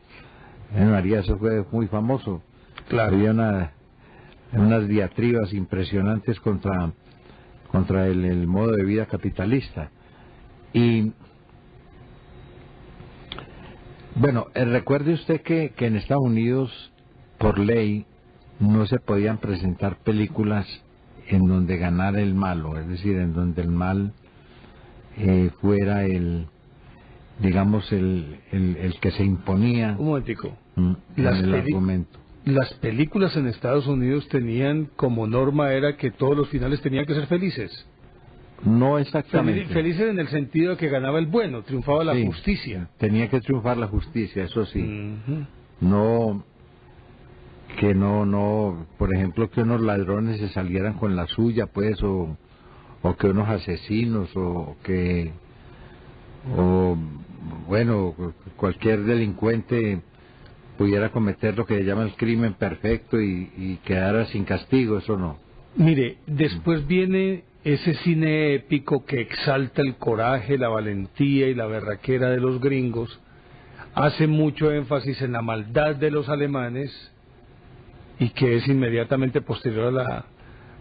María, eso fue muy famoso. Claro. Había unas diatribas impresionantes contra el modo de vida capitalista. Y bueno, recuerde usted que en Estados Unidos, por ley, no se podían presentar películas en donde ganara el malo, es decir, en donde el mal fuera digamos, el que se imponía. Un momentico. El argumento. Las películas en Estados Unidos tenían como norma era que todos los finales tenían que ser felices. No exactamente. Felices en el sentido de que ganaba el bueno, triunfaba la justicia. Tenía que triunfar la justicia, eso sí. No, por ejemplo, que unos ladrones se salieran con la suya, pues, o que unos asesinos, o bueno, cualquier delincuente pudiera cometer lo que se llama el crimen perfecto y quedara sin castigo, eso no. Mire, después viene ese cine épico que exalta el coraje, la valentía y la berraquera de los gringos, hace mucho énfasis en la maldad de los alemanes, y que es inmediatamente posterior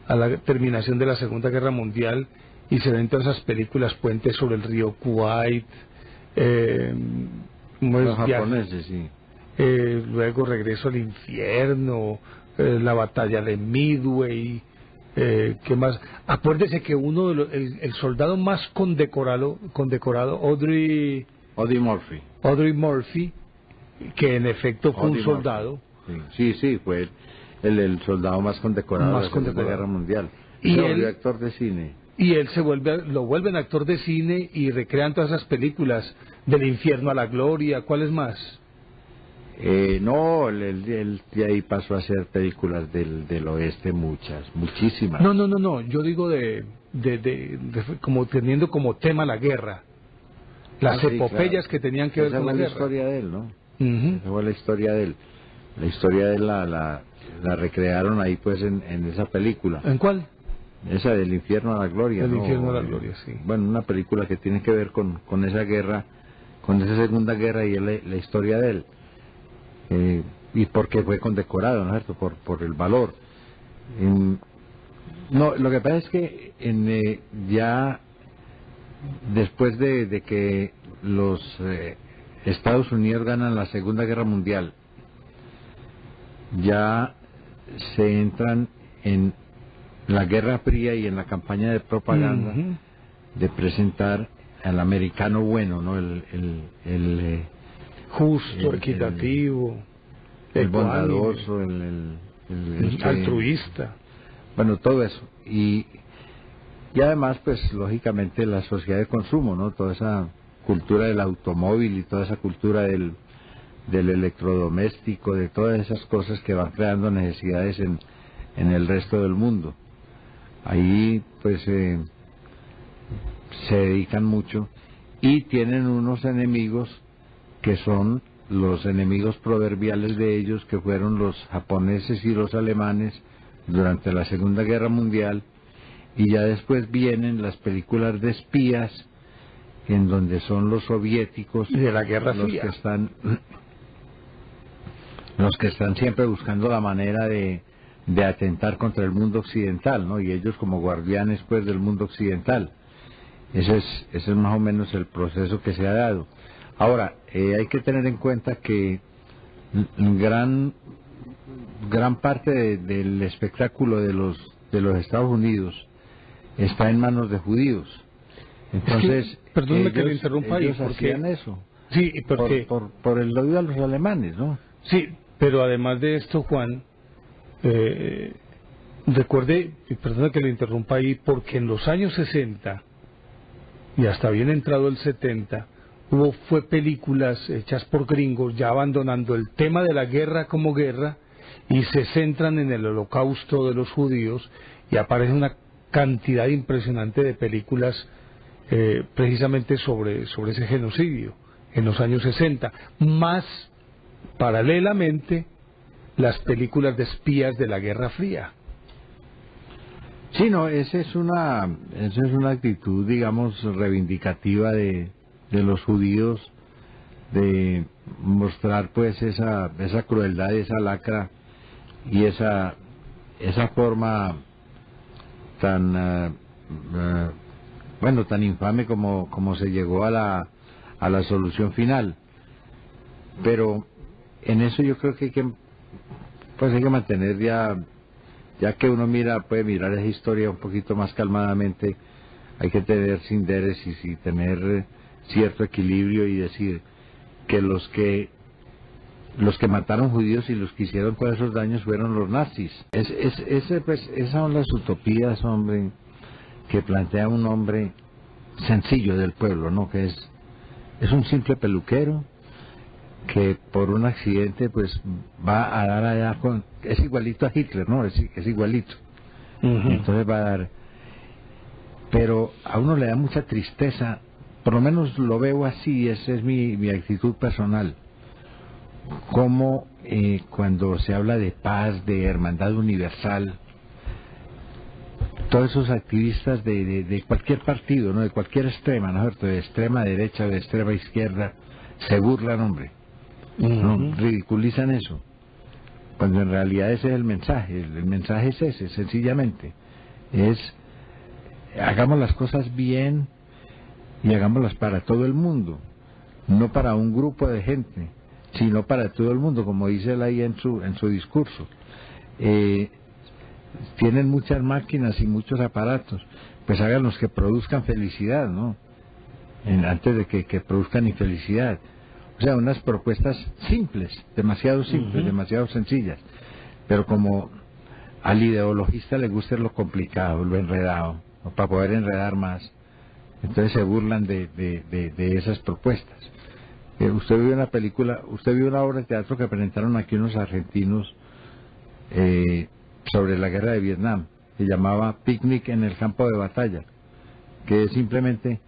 a la terminación de la Segunda Guerra Mundial, y se ven todas esas películas, Puentes sobre el río Kuwait, los japoneses, sí. Luego Regreso al Infierno, la batalla de Midway, ¿Qué más? Acuérdese que uno de el soldado más condecorado, Audrey Murphy, que en efecto fue un soldado. Sí, fue el soldado más condecorado de la Segunda Guerra Mundial. Y se volvió actor de cine. Y él lo vuelven actor de cine y recrean todas esas películas, Del infierno a la gloria. ¿Cuáles más? No, él de ahí pasó a hacer películas del oeste, muchísimas. No, yo digo de como teniendo como tema la guerra, las epopeyas que tenían que ver con la guerra. Esa fue la historia de él, ¿no? Esa fue la historia de él. La historia de él la recrearon ahí pues en esa película. ¿En cuál? Esa del infierno a la gloria. Del infierno a la gloria, sí. Bueno, una película que tiene que ver con esa guerra, con esa Segunda Guerra y la historia de él. Y porque fue condecorado, ¿no es cierto? Por el valor. No, lo que pasa es que ya después de que los Estados Unidos ganan la Segunda Guerra Mundial, ya se entran en la Guerra Fría y en la campaña de propaganda de presentar al americano bueno, ¿no? El justo, equitativo, el bondadoso, el altruista. Bueno, todo eso. Y además, pues, lógicamente, la sociedad de consumo, ¿no? Toda esa cultura del automóvil y toda esa cultura del electrodoméstico, de todas esas cosas que van creando necesidades en el resto del mundo. Ahí, pues, se dedican mucho y tienen unos enemigos que son los enemigos proverbiales de ellos, que fueron los japoneses y los alemanes durante la Segunda Guerra Mundial, y ya después vienen las películas de espías, en donde son los soviéticos y de la Guerra Fría los que están siempre buscando la manera de atentar contra el mundo occidental, ¿no? Y ellos como guardianes pues del mundo occidental. Ese es más o menos el proceso que se ha dado. Ahora, hay que tener en cuenta que gran parte del espectáculo de los Estados Unidos está en manos de judíos. Entonces, perdóneme que le interrumpa ahí, porque hacían eso. Sí, porque por el odio a los alemanes, ¿no? Sí, pero además de esto, Juan, recuerde, y perdóneme que le interrumpa ahí, porque en los años 60 y hasta bien entrado el 70 fue películas hechas por gringos ya abandonando el tema de la guerra como guerra y se centran en el holocausto de los judíos, y aparece una cantidad impresionante de películas precisamente sobre ese genocidio en los años 60, más paralelamente las películas de espías de la Guerra Fría. Sí, no, esa es una actitud, digamos, reivindicativa de los judíos, de mostrar pues esa crueldad, esa lacra y esa forma tan tan infame como se llegó a la solución final. Pero en eso yo creo que hay que mantener ya que uno puede mirar esa historia un poquito más calmadamente, hay que tener sinderesis y tener cierto equilibrio y decir que los que mataron judíos y los que hicieron todos esos daños fueron los nazis. Esas son las utopías, hombre, que plantea un hombre sencillo del pueblo, ¿no? Que es un simple peluquero que por un accidente pues va a dar allá es igualito a Hitler, ¿no? Es igualito. Entonces va a dar, pero a uno le da mucha tristeza, por lo menos lo veo así, esa es mi actitud personal, como cuando se habla de paz, de hermandad universal, todos esos activistas de cualquier partido, ¿no? De cualquier extrema, ¿no es cierto? De extrema derecha o de extrema izquierda, se burlan, hombre. ¿No? Ridiculizan eso, cuando en realidad ese es el mensaje. El mensaje es ese, sencillamente hagamos las cosas bien y hagámoslas para todo el mundo, no para un grupo de gente, sino para todo el mundo, como dice él ahí en su discurso. tienen muchas máquinas y muchos aparatos, pues háganlos que produzcan felicidad, ¿no? Antes de que produzcan infelicidad. O sea, unas propuestas simples, demasiado demasiado sencillas, pero como al ideologista le gusta lo complicado, lo enredado, ¿no? Para poder enredar más, entonces se burlan de esas propuestas. Usted vio una obra de teatro que presentaron aquí unos argentinos sobre la guerra de Vietnam, se llamaba Picnic en el campo de batalla, que es simplemente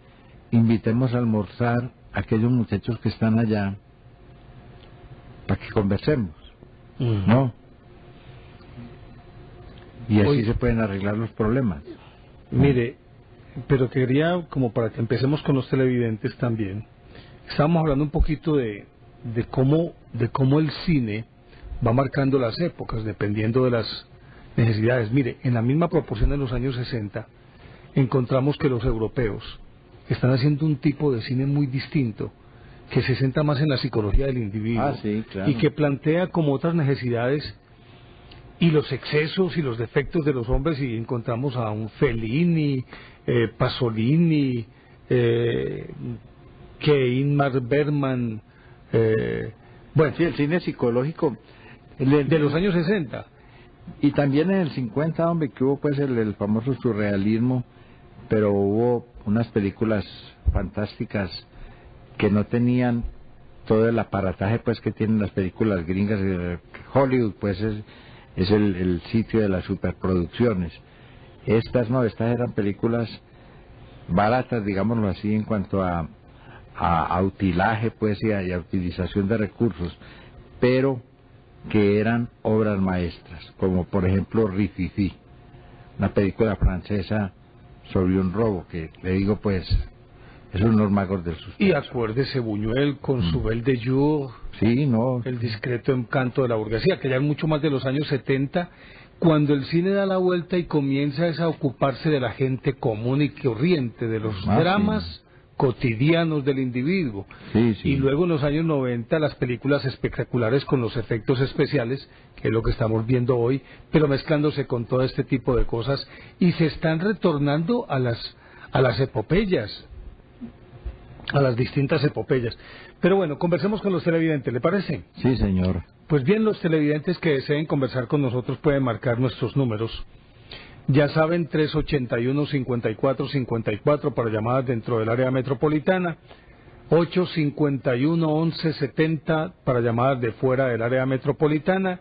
invitemos a almorzar a aquellos muchachos que están allá para que conversemos, ¿no? Y así se pueden arreglar los problemas. Mire, pero quería, como para que empecemos con los televidentes también, estábamos hablando un poquito de cómo el cine va marcando las épocas, dependiendo de las necesidades. Mire, en la misma proporción de los años 60, encontramos que los europeos están haciendo un tipo de cine muy distinto, que se centra más en la psicología del individuo, sí, claro. Y que plantea como otras necesidades y los excesos y los defectos de los hombres, y encontramos a un Fellini, Pasolini, que Ingmar Bergman, bueno, sí, el cine psicológico de los años 60. Y también en el 50, hombre, que hubo pues el famoso surrealismo, pero hubo unas películas fantásticas que no tenían todo el aparataje pues que tienen las películas gringas. Hollywood pues es el sitio de las superproducciones. Estas eran películas baratas, digámoslo así, en cuanto a utilaje pues y a utilización de recursos, pero que eran obras maestras, como por ejemplo Rififi, una película francesa sobre un robo, que le digo pues es unos magos del suspenso. Y acuérdese Buñuel con su Belle de Jour, sí, no, el discreto encanto de la burguesía, que ya es mucho más de los años 70, cuando el cine da la vuelta y comienza a ocuparse de la gente común y corriente, de los dramas cotidianos del individuo. Sí. Y luego en los años 90 las películas espectaculares con los efectos especiales, que es lo que estamos viendo hoy, pero mezclándose con todo este tipo de cosas, y se están retornando a las epopeyas, a las distintas epopeyas. Pero bueno, conversemos con los televidentes, ¿le parece? Sí, señor. Pues bien, los televidentes que deseen conversar con nosotros pueden marcar nuestros números. Ya saben, 381-5454 para llamadas dentro del área metropolitana, 851-1170 para llamadas de fuera del área metropolitana,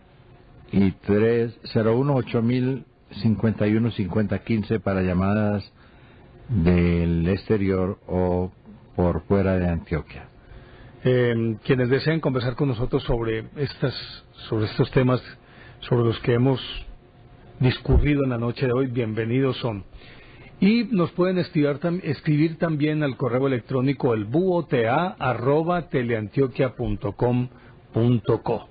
y 301-8000-51-5015 para llamadas del exterior o por fuera de Antioquia. Quienes deseen conversar con nosotros sobre estos temas sobre los que hemos discurrido en la noche de hoy, bienvenidos son. Y nos pueden escribir también al correo electrónico elbuota@teleantioquia.com.co.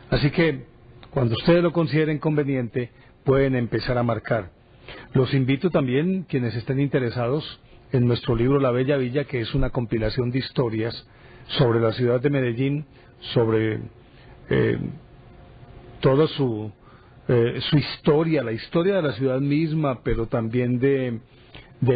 Así que cuando ustedes lo consideren conveniente pueden empezar a marcar. Los invito también, quienes estén interesados, en nuestro libro La Bella Villa, que es una compilación de historias sobre la ciudad de Medellín, sobre toda su historia, la historia de la ciudad misma, pero también de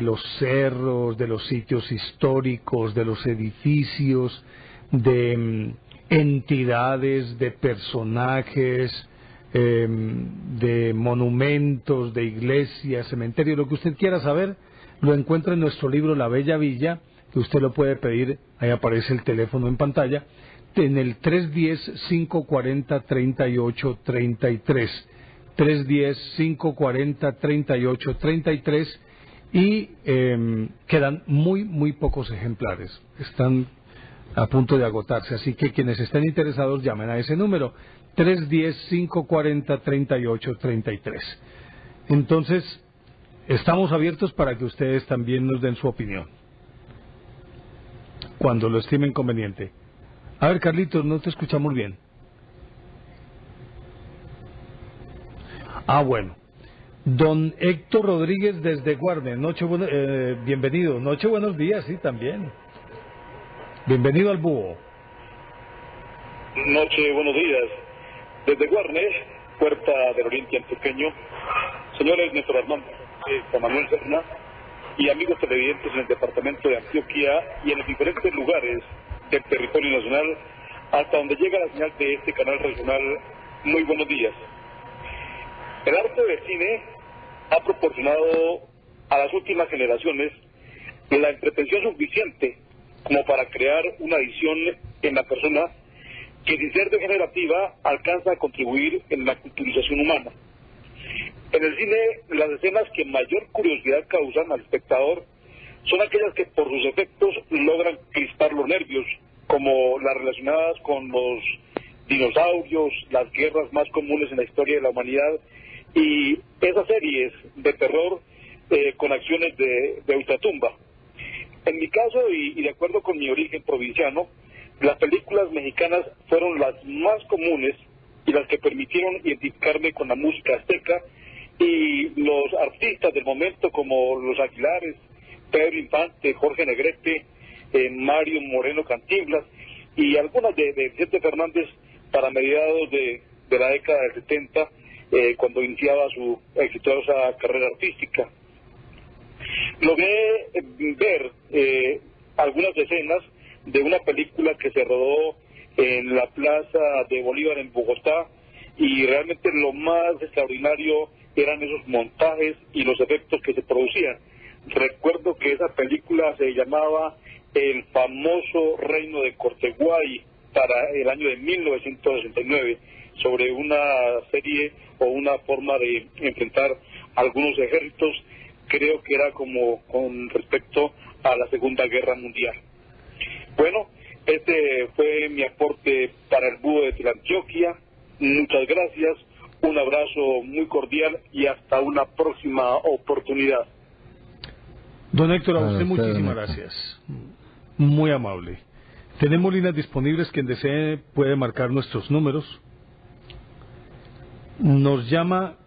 los cerros, de los sitios históricos, de los edificios, de entidades, de personajes, de monumentos, de iglesias, cementerios, lo que usted quiera saber, lo encuentra en nuestro libro La Bella Villa, que usted lo puede pedir, ahí aparece el teléfono en pantalla, en el 310-540-3833, 310-540-3833, y quedan muy pocos ejemplares, están a punto de agotarse, así que quienes estén interesados llamen a ese número, 310-540-3833. Entonces, estamos abiertos para que ustedes también nos den su opinión, cuando lo estimen conveniente. A ver, Carlitos, no te escuchamos bien. Bueno. Don Héctor Rodríguez desde Guarne, bienvenido. Noche, buenos días, sí, también. Bienvenido al Búho. Noche, buenos días. Desde Guarne, Puerta del Oriente Antioqueño, Señores Néstor Armando, Juan Manuel Serna y amigos televidentes en el departamento de Antioquia y en los diferentes lugares del territorio nacional, hasta donde llega la señal de este canal regional, muy buenos días. El arte del cine ha proporcionado a las últimas generaciones la entretención suficiente como para crear una visión en la persona que, sin ser degenerativa, alcanza a contribuir en la culturización humana. En el cine, las escenas que mayor curiosidad causan al espectador son aquellas que por sus efectos logran crispar los nervios, como las relacionadas con los dinosaurios, las guerras más comunes en la historia de la humanidad, y esas series de terror con acciones de ultratumba. En mi caso, y de acuerdo con mi origen provinciano, las películas mexicanas fueron las más comunes y las que permitieron identificarme con la música azteca y los artistas del momento como Los Aguilares, Pedro Infante, Jorge Negrete, Mario Moreno Cantinflas y algunas de Vicente Fernández para mediados de la década del 70, cuando iniciaba su exitosa carrera artística. Logré ver algunas escenas de una película que se rodó en la Plaza de Bolívar en Bogotá, y realmente lo más extraordinario eran esos montajes y los efectos que se producían. Recuerdo que esa película se llamaba El famoso Reino de Corteguay, para el año de 1969, sobre una serie o una forma de enfrentar algunos ejércitos, creo que era como con respecto a la Segunda Guerra Mundial. Bueno, este fue mi aporte para el Búho de Antioquia. Muchas gracias, un abrazo muy cordial y hasta una próxima oportunidad. Don Héctor, a usted muchísimas gracias. Muy amable. Tenemos líneas disponibles, quien desee puede marcar nuestros números. Nos llama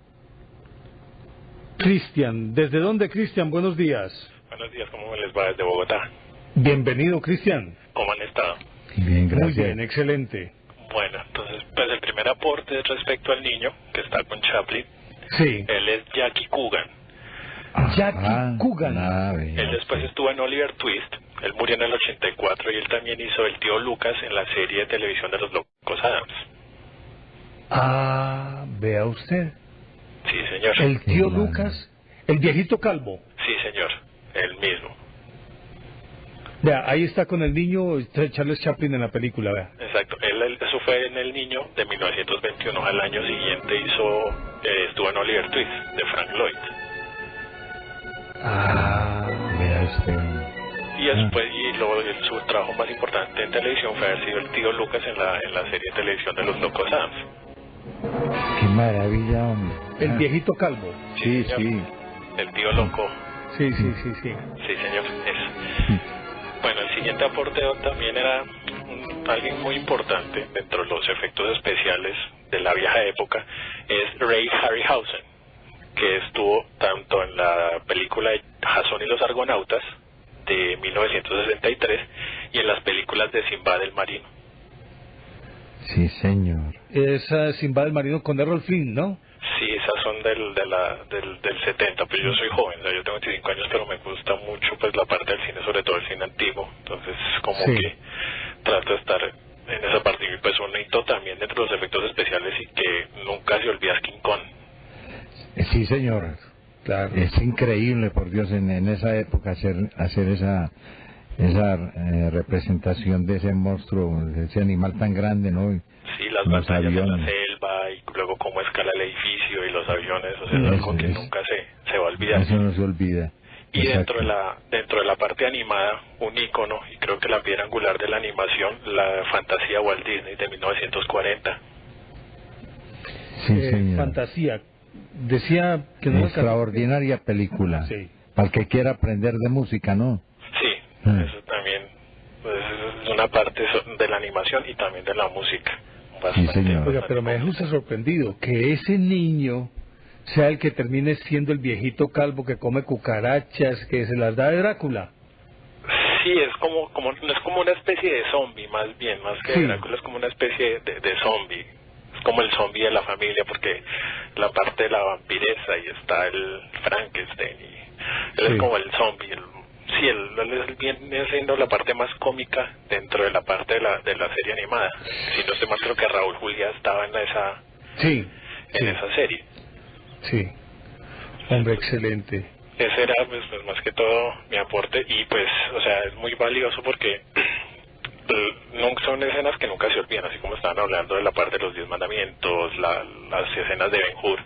Cristian. ¿Desde dónde, Cristian? Buenos días. Buenos días, ¿cómo les va desde Bogotá? Bienvenido, Cristian. ¿Cómo han estado? Bien, gracias. Muy bien, excelente. Bueno, entonces, pues el primer aporte es respecto al niño que está con Chaplin. Sí. Él es Jackie Coogan. Jackie Coogan. Él después estuvo en Oliver Twist. Él murió en el 84 y él también hizo el tío Lucas en la serie de televisión de los Locos Adams. Ah, vea usted. Sí, señor. El tío Lucas, el viejito calvo. Sí, señor, él mismo. Vea, ahí está con el niño Charles Chaplin en la película, vea. Exacto, eso fue en El Niño de 1921. Al año siguiente estuvo en Oliver Twist de Frank Lloyd. Ah, vea usted. Y después, su trabajo más importante en televisión fue haber sido el tío Lucas en la serie de televisión de los Locos Adams. Qué maravilla, hombre. El viejito calvo. Sí, señor. sí. El tío loco. Sí. Sí, señor. Bueno, el siguiente aporte también era alguien muy importante dentro de los efectos especiales de la vieja época, es Ray Harryhausen, que estuvo tanto en la película de Jasón y los Argonautas de 1963 y en las películas de Sinbad el Marino. Sí, señor. Esa Sinbad el Marino con Errol Flynn, ¿no? Sí, esas son del 70, pero yo soy joven, yo tengo 25 años, pero me gusta mucho pues la parte del cine, sobre todo el cine antiguo, entonces como que trato de estar en esa parte. Y pues un hito también dentro de los efectos especiales y que nunca se olvida es King Kong. Sí, señor. Claro. Es increíble, por Dios, en esa época hacer esa representación de ese monstruo, de ese animal tan grande, ¿no? Sí, las batallas en la selva y luego cómo escala el edificio y los aviones, o sea, es algo que nunca se va a olvidar. Eso no se olvida. Y dentro de la parte animada, un ícono, y creo que la piedra angular de la animación, la fantasía Walt Disney de 1940. Sí, señor. Fantasía. Decía que no. Extraordinaria película. Sí. Para el que quiera aprender de música, ¿no? Sí, eso también pues, es una parte de la animación y también de la música. Sí, señor. Oiga, pero me deja usted sorprendido que ese niño sea el que termine siendo el viejito calvo que come cucarachas, que se las da de Drácula. Sí, es como no es como una especie de zombie, más bien, más que Drácula, es como una especie de zombie. Es como el zombie de la familia, porque la parte de la vampiresa y está el Frankenstein, y él es como el zombie, él viene siendo la parte más cómica dentro de la parte de la serie animada. Si no estoy mal, creo que Raúl Juliá estaba en esa serie. Sí. Hombre, excelente. Ese era pues más que todo mi aporte, y pues, o sea, es muy valioso porque son escenas que nunca se olvidan, así como estaban hablando de la parte de los 10 mandamientos, las escenas de Ben-Hur.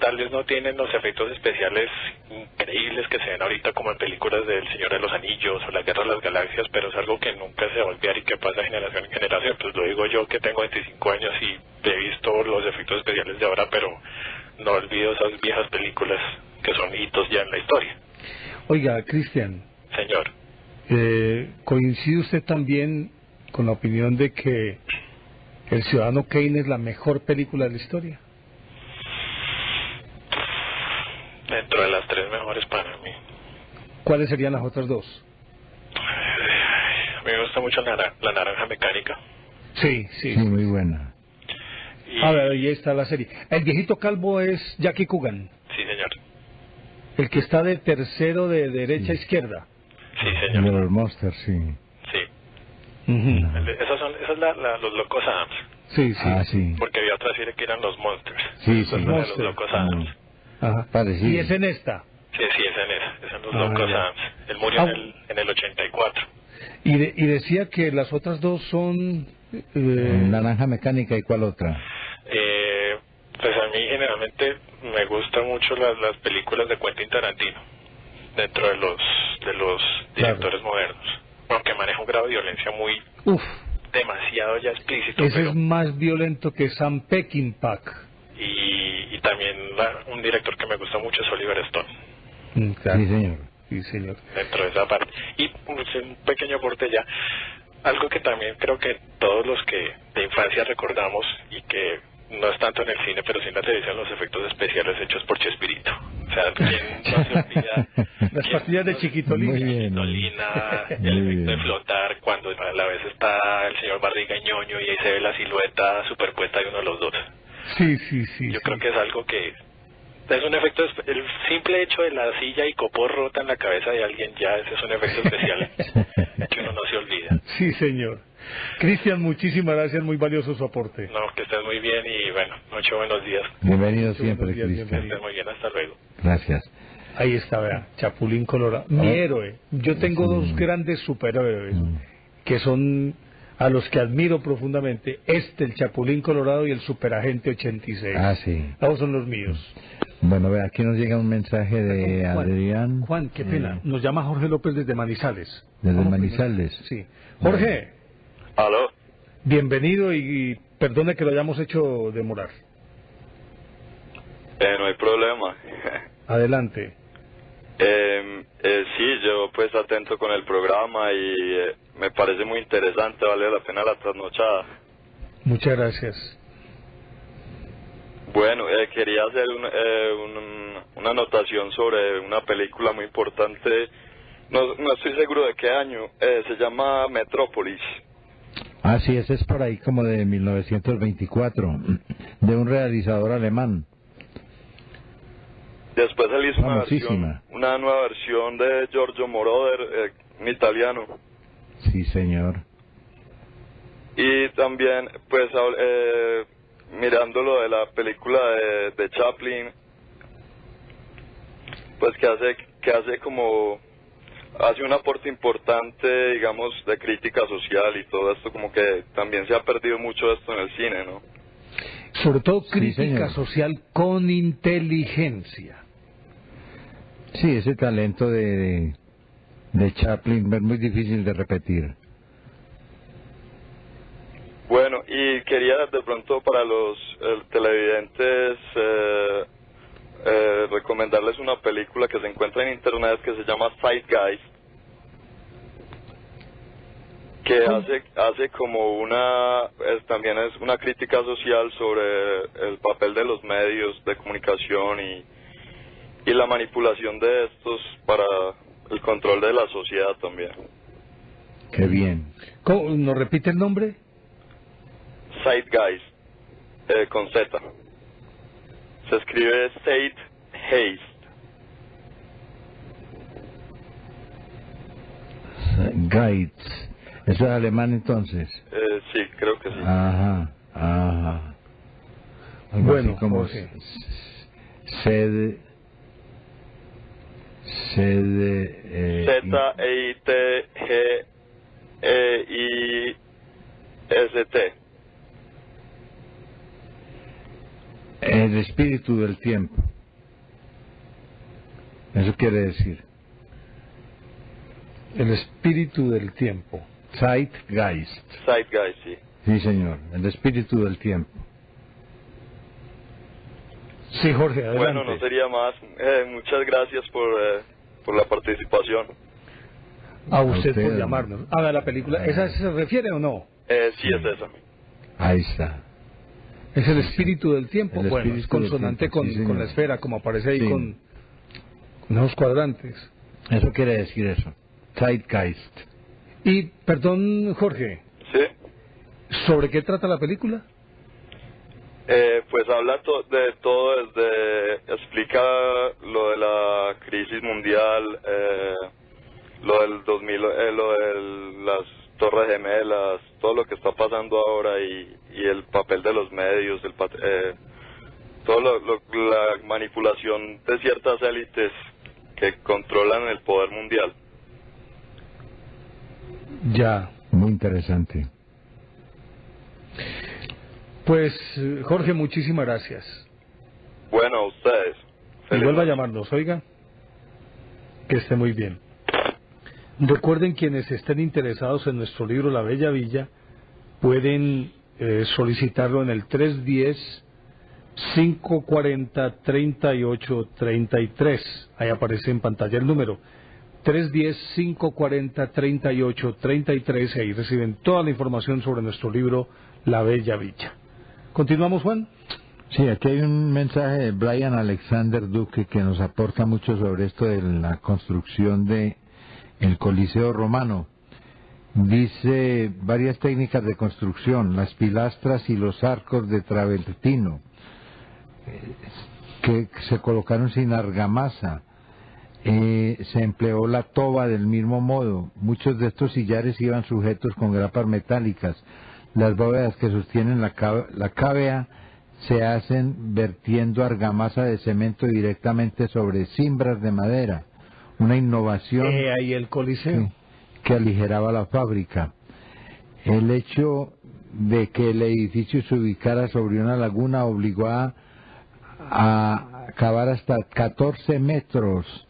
Tal vez no tienen los efectos especiales increíbles que se ven ahorita como en películas del Señor de los Anillos o la Guerra de las Galaxias, pero es algo que nunca se va a olvidar y que pasa de generación en generación. Pues lo digo yo, que tengo 25 años y he visto los efectos especiales de ahora, pero no olvido esas viejas películas que son hitos ya en la historia. Oiga, Cristian. Señor. ¿Coincide usted también con la opinión de que El Ciudadano Kane es la mejor película de la historia? Dentro de las 3 mejores para mí. ¿Cuáles serían las otras 2? A mí me gusta mucho la Naranja Mecánica. Sí, muy buena. A ver, ahí está la serie. El viejito calvo es Jackie Coogan. Sí, señor. El que está de tercero de derecha a izquierda. Sí, señor. De los Monsters, sí. Esa es los Locos Adams. Sí. Porque había otra serie que eran los Monsters. Sí. Los Locos Adams. Ajá. Parecido. ¿Y es en esta? Sí, es en esa. Es en los Locos Adams. Él murió en el 84. Y decía que las otras 2 son... Naranja Mecánica, ¿y cuál otra? Pues a mí generalmente me gustan mucho las películas de Quentin Tarantino, dentro de los directores modernos, aunque maneja un grado de violencia muy... demasiado ya explícito. Ese es más violento que Sam Peckinpah. Y también un director que me gusta mucho es Oliver Stone. Claro. Sí, señor. Dentro de esa parte. Y un pequeño aporte ya. Algo que también creo que todos los que de infancia recordamos, y que no es tanto en el cine, pero sí en la televisión, los efectos especiales hechos por Chespirito. O sea, ¿quién no se olvida? Las pastillas de Chiquitolina. Chiquitolina, el efecto de flotar, cuando a la vez está el señor Barriga y Ñoño, y ahí se ve la silueta superpuesta de uno de los dos. Sí. Yo creo que es algo que es un efecto, el simple hecho de la silla y copor rota en la cabeza de alguien, ya ese es un efecto especial que uno no se olvida. Sí, señor. Cristian, muchísimas gracias, muy valioso su aporte. No, que estés muy bien y bueno, muchos buenos días. Bienvenido siempre, Cristian. Que estés muy bien, hasta luego. Gracias. Ahí está, vea, Chapulín Colorado. Mi héroe. Yo tengo 2 grandes superhéroes que son a los que admiro profundamente. El Chapulín Colorado, y el Superagente 86. Sí. Esos son los míos. Bueno, ve, aquí nos llega un mensaje de Adrián. Juan, qué pena. Nos llama Jorge López desde Manizales. ¿Desde Manizales? Sí. Jorge. ¿Aló? Bienvenido y perdone que lo hayamos hecho demorar. No hay problema. Adelante. Sí, yo pues atento con el programa y me parece muy interesante, vale la pena la trasnochada. Muchas gracias. Bueno, quería hacer una anotación sobre una película muy importante, no estoy seguro de qué año, se llama Metrópolis. Sí, ese es por ahí como de 1924, de un realizador alemán. Después él hizo una nueva versión de Giorgio Moroder, en italiano. Sí, señor. Y también, pues, mirando lo de la película de Chaplin, pues que hace un aporte importante, digamos, de crítica social y todo esto, como que también se ha perdido mucho esto en el cine, ¿no? Sobre todo crítica social con inteligencia. Sí, ese talento de Chaplin es muy difícil de repetir. Bueno, y quería de pronto para los televidentes recomendarles una película que se encuentra en internet que se llama Zeitgeist, que hace como también es una crítica social sobre el papel de los medios de comunicación y la manipulación de estos para el control de la sociedad también. Qué bien. ¿Nos repite el nombre? Zeitgeist. con Z. Se escribe Zeitgeist. Geist. ¿Eso es alemán entonces? Sí, creo que sí. Ajá, ajá. Algo Bueno, así como Jorge. sede Zeitgeist. el espíritu del tiempo. Eso quiere decir El espíritu del tiempo. Zeitgeist. Zeitgeist, sí. Sí, señor, el espíritu del tiempo. Sí, Jorge, adelante. Bueno, no sería más. Muchas gracias por la participación. A usted usted, por llamarnos. A la película, ¿esa se refiere o no? Sí, es esa. Ahí está. Es el espíritu del tiempo. El Bueno, es espíritu del consonante tiempo, sí, con señor. la esfera, como aparece ahí Sí. con esos cuadrantes. Eso quiere decir eso. Zeitgeist. Y, perdón, Jorge, ¿Sí? ¿sobre qué trata la película? Pues habla de todo, explica lo de la crisis mundial, lo del 2000, lo de las Torres Gemelas, todo lo que está pasando ahora y el papel de los medios, todo la manipulación de ciertas élites que controlan el poder mundial. Ya. Muy interesante. Pues, Jorge, muchísimas gracias. Bueno, a ustedes. Y Feliz vuelva a noche. llamarnos, oiga. Que esté muy bien. Recuerden, quienes estén interesados en nuestro libro La Bella Villa, pueden solicitarlo en el 310-540-3833. Ahí aparece en pantalla el número. 310-540-3833. Y ahí reciben toda la información sobre nuestro libro La Bella Villa. ¿Continuamos, Juan? Sí, aquí hay un mensaje de Brian Alexander Duque que nos aporta mucho sobre esto de la construcción de el Coliseo Romano. Dice varias técnicas de construcción, las pilastras y los arcos de travertino que se colocaron sin argamasa. Se empleó la toba del mismo modo. Muchos de estos sillares iban sujetos con grapas metálicas. Las bóvedas que sostienen la cávea se hacen vertiendo argamasa de cemento directamente sobre cimbras de madera. Una innovación Ahí el Coliseo. que aligeraba la fábrica. El hecho de que el edificio se ubicara sobre una laguna obligó a cavar hasta 14 metros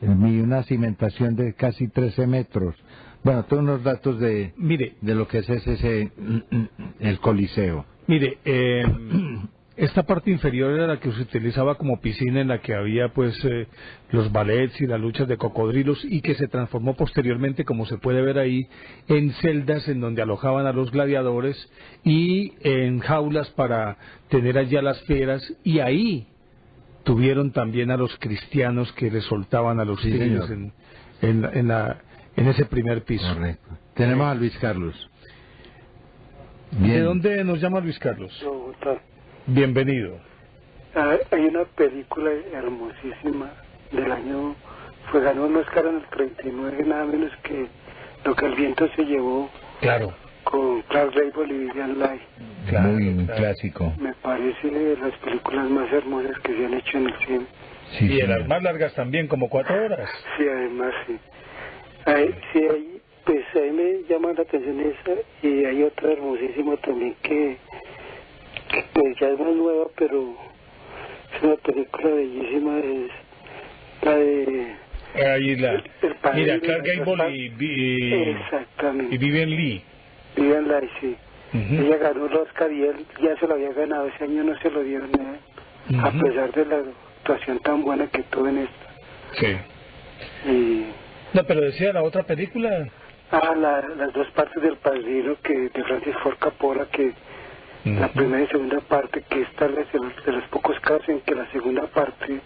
y una cimentación de casi 13 metros. Bueno, todos unos datos de lo que es el Coliseo. Mire, esta parte inferior era la que se utilizaba como piscina, en la que había pues los ballets y las luchas de cocodrilos, y que se transformó posteriormente, como se puede ver ahí, en celdas en donde alojaban a los gladiadores y en jaulas para tener allá las fieras, y ahí tuvieron también a los cristianos que les soltaban a los tigres en ese primer piso. Correcto. Tenemos a Luis Carlos. ¿De dónde nos llama Luis Carlos? Bogotá. Bienvenido. Hay una película hermosísima del año, ganó un Oscar en el 39, nada menos que Lo que el viento se llevó. Claro. Con Clark Gable y Vivian Leigh. Claro, Muy clásico. Me parece de las películas más hermosas que se han hecho en el cine. Sí, Y de las señor. más largas también, como 4 horas. Sí, además, sí. Pues ahí me llama la atención esa, y hay otra hermosísima también que pues ya es más nueva, pero es una película bellísima, es la de... Ahí la... El padre Mira, de Clark Gable exactamente. y Vivian Leigh. Vivian Leigh, sí. Ujú. Ella ganó el Oscar y él ya se lo había ganado, ese año no se lo dieron, a Ujú. pesar de la actuación tan buena que tuvo en esta. Sí. Y... No, pero decía la otra película. las dos partes del Padrino de Francis Ford Coppola, que la primera y segunda parte, que es tal vez de los pocos casos en que la segunda parte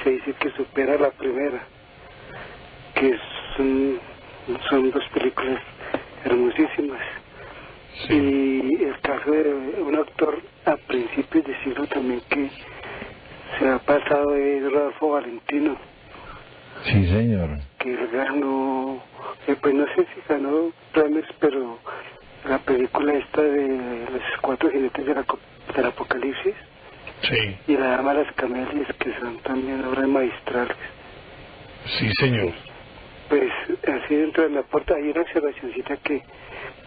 se dice que supera la primera, que son dos películas hermosísimas. Sí. Y el caso de un actor a principios de siglo también que se ha pasado es Rodolfo Valentino, Sí, señor. que él ganó, pues no sé si ganó premios, pero la película esta de los 4 jinetes del Apocalipsis Sí, y La Dama de las Camelias, que son también obras maestrales. sí, señor. Pues así dentro de la puerta hay una observacioncita que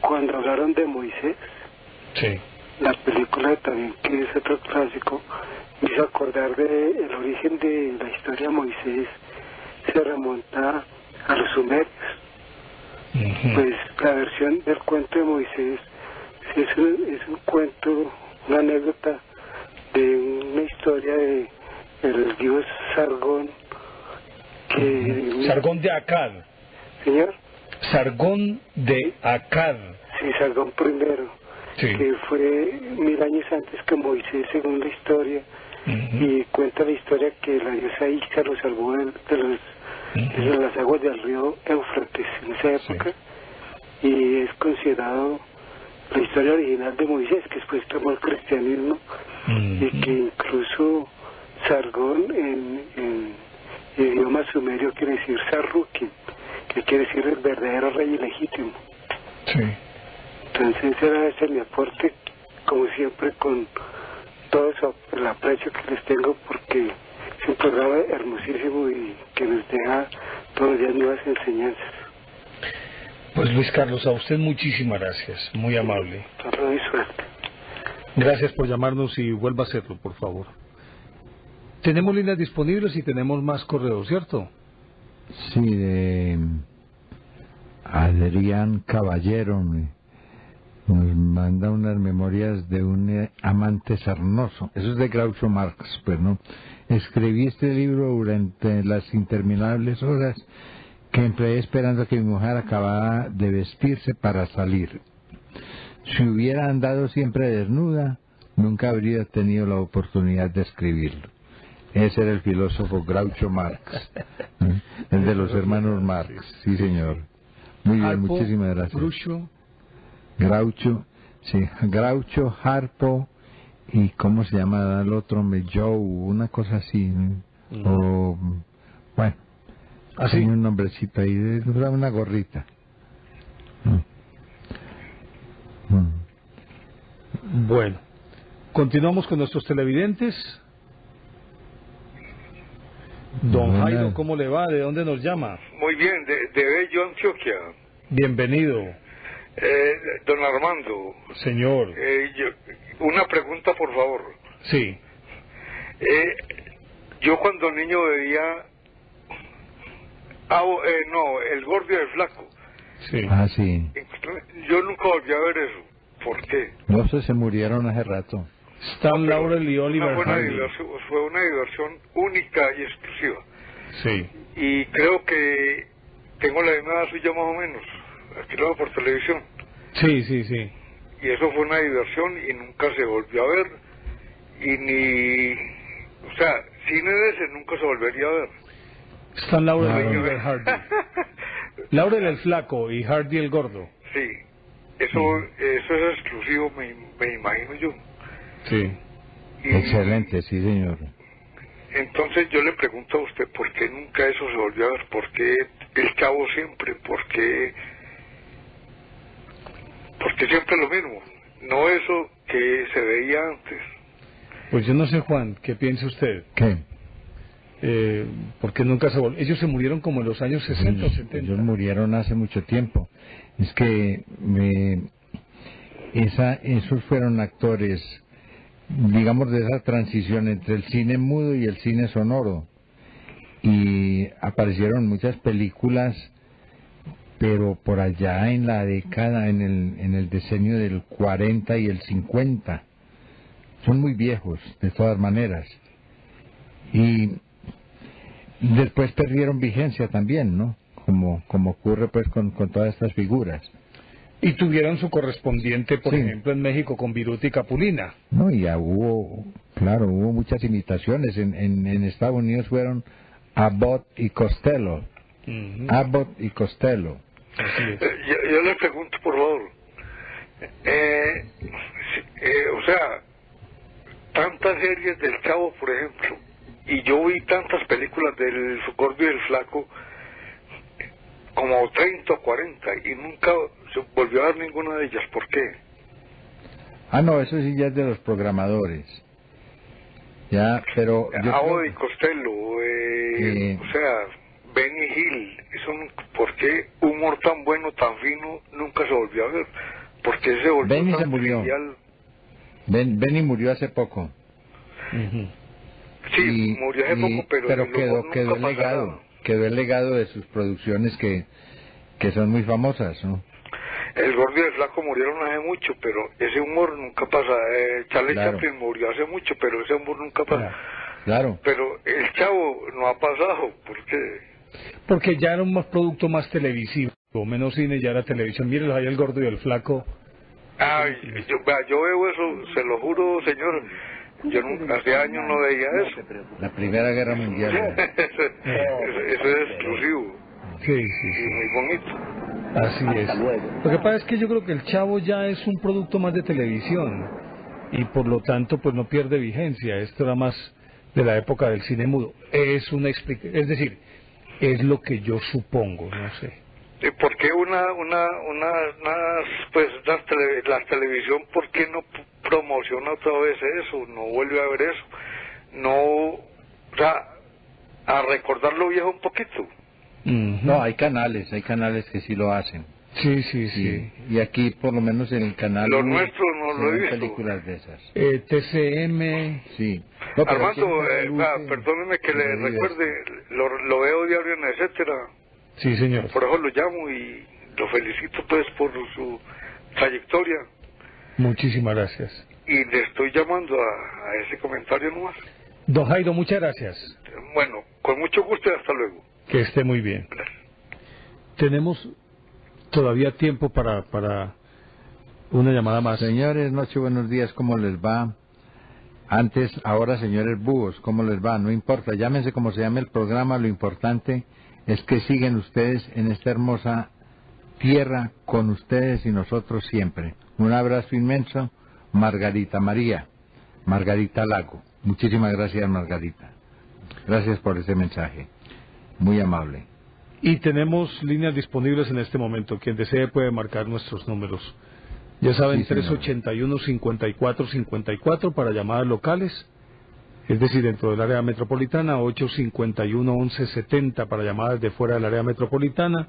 cuando hablaron de Moisés, Sí, la película también, que es otro clásico, me hizo acordar de el origen de la historia de Moisés, se remonta a los sumerios. ujú, Pues la versión del cuento de Moisés sí es un cuento, una anécdota de una historia de el dios Sargón, que... Sargón de Akkad. Señor, Sargón de Akkad. sí, Sargón primero, Sí. que fue 1000 años antes que Moisés, según la historia, Ujú, y cuenta la historia que la diosa Ixta lo salvó de las aguas del río Éufrates en esa época, y es considerado la historia original de Moisés, que después tomó el cristianismo, y que incluso Sargón en idioma sumerio quiere decir Sarrukin, que quiere decir el verdadero rey ilegítimo. Sí. Entonces era ese mi aporte, como siempre, con todo eso, el aprecio que les tengo, porque es un programa hermosísimo y que nos deja todos los días nuevas enseñanzas. Pues Luis Carlos, a usted muchísimas gracias, muy amable. Todo y suerte. Gracias por llamarnos y vuelva a hacerlo, por favor. Tenemos líneas disponibles y tenemos más correos, ¿cierto? Sí, de Adrián Caballero nos manda unas memorias de un amante sarnoso. Eso es de Groucho Marx, pues no. Escribí este libro durante las interminables horas que empleé esperando a que mi mujer acabara de vestirse para salir. Si hubiera andado siempre desnuda, nunca habría tenido la oportunidad de escribirlo. Ese era el filósofo Groucho Marx, el de los hermanos Marx, sí señor. Muy bien, Harpo, muchísimas gracias. Groucho, Groucho, sí, Groucho, Harpo, y ¿cómo se llama el otro? Joe, una cosa así, o, bueno, ¿así? tenía un nombrecito ahí, usaba una gorrita. Bueno, continuamos con nuestros televidentes. Don Buenas. Jairo, ¿cómo le va? ¿De dónde nos llama? Muy bien, de Bello, Antioquia. Bienvenido, Don Armando, señor. una pregunta, por favor. Sí, Yo cuando niño veía... no, El Gordo y el Flaco. sí. Ah, sí. Yo nunca volví a ver eso. ¿Por qué? No sé, se murieron hace rato. Stan Laurel y Oliver Hardy. Fue una diversión única y exclusiva. Sí, Y creo que tengo la misma edad suya más o menos. Aquí lo veo por televisión. sí, sí, sí. Y eso fue una diversión y nunca se volvió a ver. Y ni... O sea, cine de ese nunca se volvería a ver. Stan Laurel y Claro. Oliver Hardy. Laurel el flaco y Hardy el gordo. Sí, eso es exclusivo, me imagino yo. Sí. Y Excelente, sí señor. entonces yo le pregunto a usted, ¿por qué nunca eso se volvió a ver? ¿Por qué el Chavo siempre? ¿Por qué siempre lo mismo? No eso que se veía antes. Pues yo no sé, Juan, ¿qué piensa usted? ¿Qué? Porque nunca se volvió. Ellos se murieron como en los años 60 o 70. Ellos murieron hace mucho tiempo. Es que esos fueron actores, digamos, de esa transición entre el cine mudo y el cine sonoro. Y aparecieron muchas películas, pero por allá en la década, en el decenio del 40 y el 50. Son muy viejos, de todas maneras. Y después perdieron vigencia también, ¿no? Como ocurre pues con todas estas figuras. Y tuvieron su correspondiente, por Sí. ejemplo, en México con Viruta y Capulina. No, y ya hubo muchas imitaciones. En Estados Unidos fueron Abbott y Costello. Ujú. Abbott y Costello. Así es. Yo le pregunto, por favor, O sea, tantas series del Chavo, por ejemplo, y yo vi tantas películas del Gordo y el Flaco, como 30 o 40, y nunca se volvió a ver ninguna de ellas. ¿Por qué? Ah, no, eso sí ya es de los programadores. Ya, pero... Abbott y Costello, o sea, Benny Hill, ¿por qué humor tan bueno, tan fino, nunca se volvió a ver? ¿Por qué se volvió Benny tan se murió. trivial? Benny murió hace poco. Sí, murió hace poco, pero quedó el legado. Quedó el legado de sus producciones que son muy famosas, ¿no? El Gordo y el Flaco murieron hace mucho, pero ese humor nunca pasa. Charlie Chaplin murió hace mucho, pero ese humor nunca pasa. Claro. Pero el Chavo no ha pasado, ¿por qué? Porque ya era un producto más televisivo, menos cine, ya era televisión. Miren, ahí el Gordo y el Flaco. Ay, yo veo eso, se lo juro, señor. Yo hace años no veía eso. La Primera Guerra Mundial. Eso es exclusivo. Sí. Y muy bonito. Así es. Lo que pasa es que yo creo que el Chavo ya es un producto más de televisión y por lo tanto pues no pierde vigencia. Esto era más de la época del cine mudo. Es decir, es lo que yo supongo, no sé. ¿Por qué la televisión, por qué no promociona otra vez eso? No vuelve a ver eso. No, o sea, a recordar lo viejo un poquito. No, hay canales que sí lo hacen. Sí. Y aquí, por lo menos en el canal... Lo nuestro no lo he visto. Películas de esas. TCM... Sí. No, Armando, perdóneme que le recuerde, lo veo diario en etcétera. Sí, señor. Por eso lo llamo y lo felicito pues por su trayectoria. Muchísimas gracias. Y le estoy llamando a ese comentario nomás. Don Jairo, muchas gracias. Bueno, con mucho gusto y hasta luego. Que esté muy bien. Gracias. Tenemos todavía tiempo para una llamada más. Señores, noche, buenos días, ¿cómo les va? Ahora, señores búhos, ¿cómo les va? No importa, llámense como se llame el programa, lo importante es que siguen ustedes en esta hermosa tierra con ustedes y nosotros siempre. Un abrazo inmenso, Margarita María, Margarita Lago. Muchísimas gracias, Margarita. Gracias por ese mensaje. Muy amable. Y tenemos líneas disponibles en este momento. Quien desee puede marcar nuestros números. Ya saben, sí, 381-5454 para llamadas locales, es decir, dentro del área metropolitana, 851-1170 para llamadas de fuera del área metropolitana,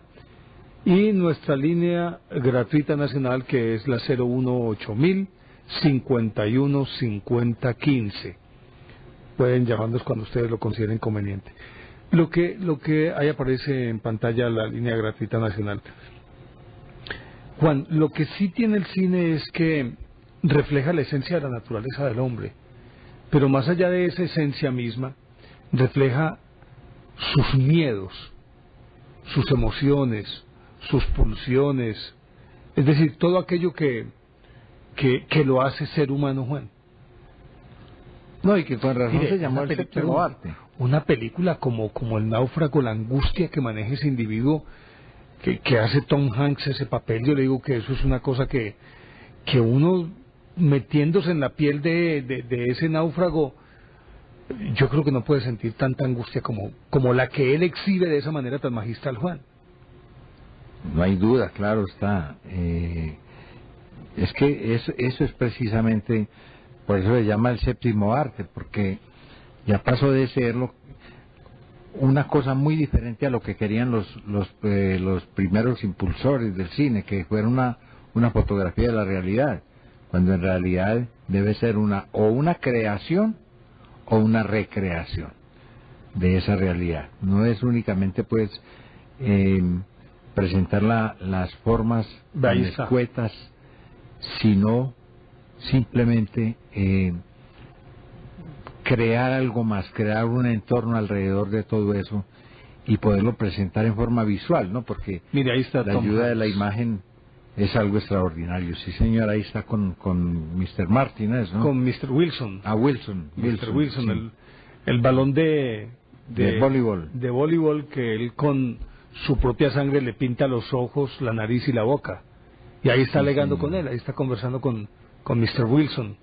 y nuestra línea gratuita nacional que es la 018-515015. Pueden llamarnos cuando ustedes lo consideren conveniente. Lo que ahí aparece en pantalla, la línea gratuita nacional. Juan, lo que sí tiene el cine es que refleja la esencia de la naturaleza del hombre, pero más allá de esa esencia misma, refleja sus miedos, sus emociones, sus pulsiones, es decir, todo aquello que lo hace ser humano, Juan. No, y que con razón se llamó el séptimo arte. Una película como El náufrago, la angustia que maneja ese individuo que hace Tom Hanks ese papel, yo le digo que eso es una cosa que uno metiéndose en la piel de ese náufrago, yo creo que no puede sentir tanta angustia como la que él exhibe de esa manera tan magistral, Juan. No hay duda, claro está. Es que eso es precisamente, por eso se llama el séptimo arte, porque ya pasó de serlo una cosa muy diferente a lo que querían los primeros impulsores del cine, que fuera una fotografía de la realidad, cuando en realidad debe ser una creación o una recreación de esa realidad. No es únicamente pues presentar las formas escuetas, sino simplemente crear algo más, crear un entorno alrededor de todo eso y poderlo presentar en forma visual, ¿no? Porque mire, ahí está la Tom ayuda Hanks. de la imagen es algo extraordinario. Sí, señor, ahí está con Mr. Martínez, ¿no? Con Mr. Wilson. Wilson. Mr. Wilson, sí. el balón de voleibol. De voleibol que él con su propia sangre le pinta los ojos, la nariz y la boca. Y ahí está alegando con él, ahí está conversando con Mr. Wilson,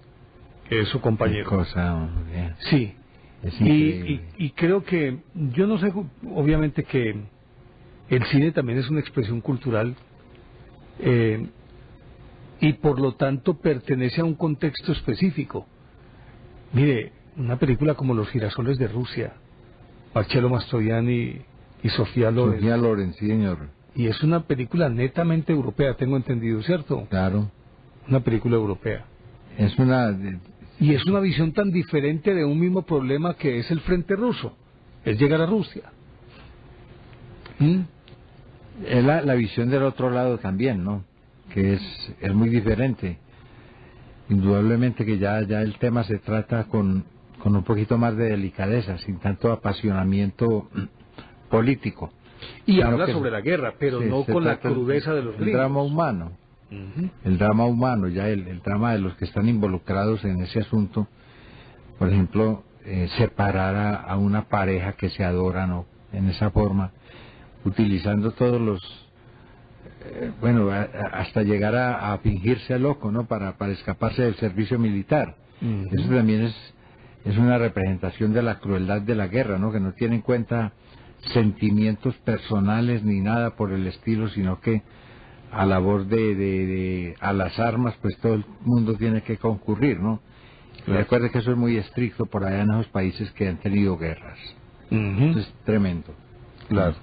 que es su compañero. Qué cosa, bien. Sí. Es increíble. Y creo que, yo no sé, obviamente que el cine también es una expresión cultural y por lo tanto pertenece a un contexto específico. Mire, una película como Los girasoles de Rusia, Marcello Mastroianni y Sofía Loren. Sofía Loren, sí, señor. Y es una película netamente europea, tengo entendido, ¿cierto? Claro. Una película europea. Es una... Y es una visión tan diferente de un mismo problema que es el frente ruso, es llegar a Rusia. Es la visión del otro lado también, ¿no? Que es muy diferente. Indudablemente que ya el tema se trata con un poquito más de delicadeza, sin tanto apasionamiento político. Y Claro habla que sobre la guerra, pero sí, no se con la trata crudeza de los el gringos. drama humano. El drama humano, ya el drama de los que están involucrados en ese asunto. Por ejemplo, separar a una pareja que se adora, ¿no? En esa forma, utilizando todos los... hasta llegar a fingirse loco, ¿no? Para escaparse del servicio militar. Eso también es una representación de la crueldad de la guerra, ¿no? Que no tiene en cuenta sentimientos personales ni nada por el estilo, sino que a labor a las armas, pues todo el mundo tiene que concurrir, ¿no? Claro. Recuerde que eso es muy estricto por allá en esos países que han tenido guerras. Eso es tremendo. Claro.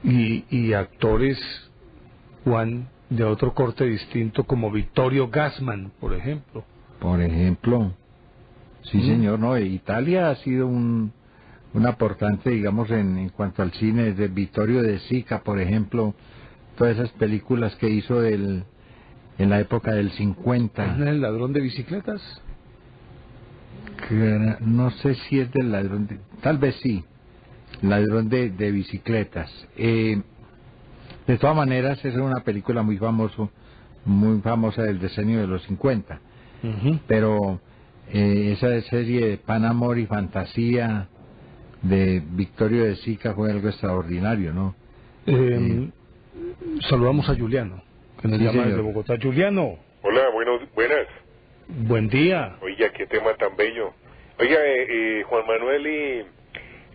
Y actores, Juan, de otro corte distinto, como Vittorio Gassman, por ejemplo. Por ejemplo, sí señor, ¿no? Italia ha sido un aportante, digamos, en cuanto al cine, de Vittorio De Sica, por ejemplo, todas esas películas que hizo en la época del 50. ¿Es el ladrón de bicicletas? No sé si es del ladrón, tal vez sí, ladrón de bicicletas. De todas maneras, es una película muy famosa del diseño de los 50. Pero esa serie de Pan, Amor y Fantasía de Vittorio De Sica fue algo extraordinario, ¿no? Saludamos a Juliano, que nos llama desde Bogotá. Juliano. Hola, buenas. Buen día. Oiga, qué tema tan bello. Oiga, Juan Manuel,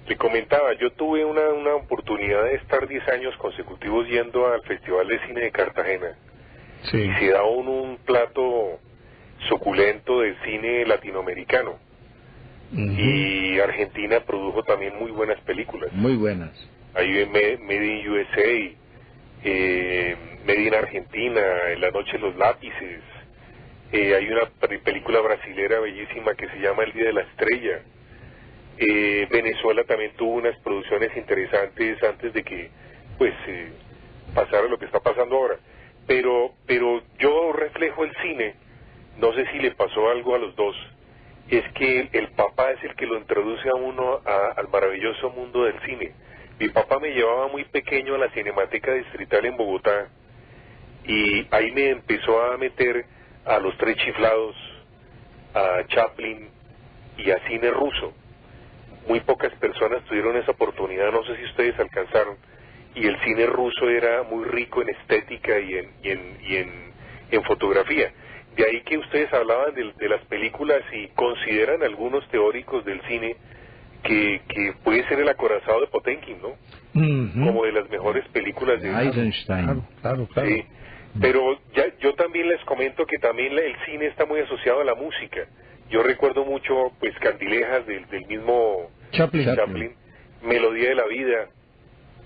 le comentaba, yo tuve una oportunidad de estar 10 años consecutivos yendo al Festival de Cine de Cartagena. Sí. Y se da un plato suculento de cine latinoamericano. Y Argentina produjo también muy buenas películas. Muy buenas. Hay Made in USA, Made in Argentina, En la noche de los lápices. Hay una película brasilera bellísima que se llama El día de la estrella. Venezuela también tuvo unas producciones interesantes antes de que pasara lo que está pasando ahora. Pero yo reflejo el cine, no sé si le pasó algo a los dos, es que el papá es el que lo introduce a uno al maravilloso mundo del cine. Mi papá me llevaba muy pequeño a la Cinemateca Distrital en Bogotá y ahí me empezó a meter a Los Tres Chiflados, a Chaplin y a cine ruso. Muy pocas personas tuvieron esa oportunidad, no sé si ustedes alcanzaron, y el cine ruso era muy rico en estética y en fotografía. De ahí que ustedes hablaban de las películas y consideran algunos teóricos del cine que puede ser El acorazado de Potemkin, ¿no? Como de las mejores películas de Eisenstein. Claro. Sí, pero yo también les comento que también el cine está muy asociado a la música. Yo recuerdo mucho, Candilejas del mismo Chaplin, Melodía de la Vida,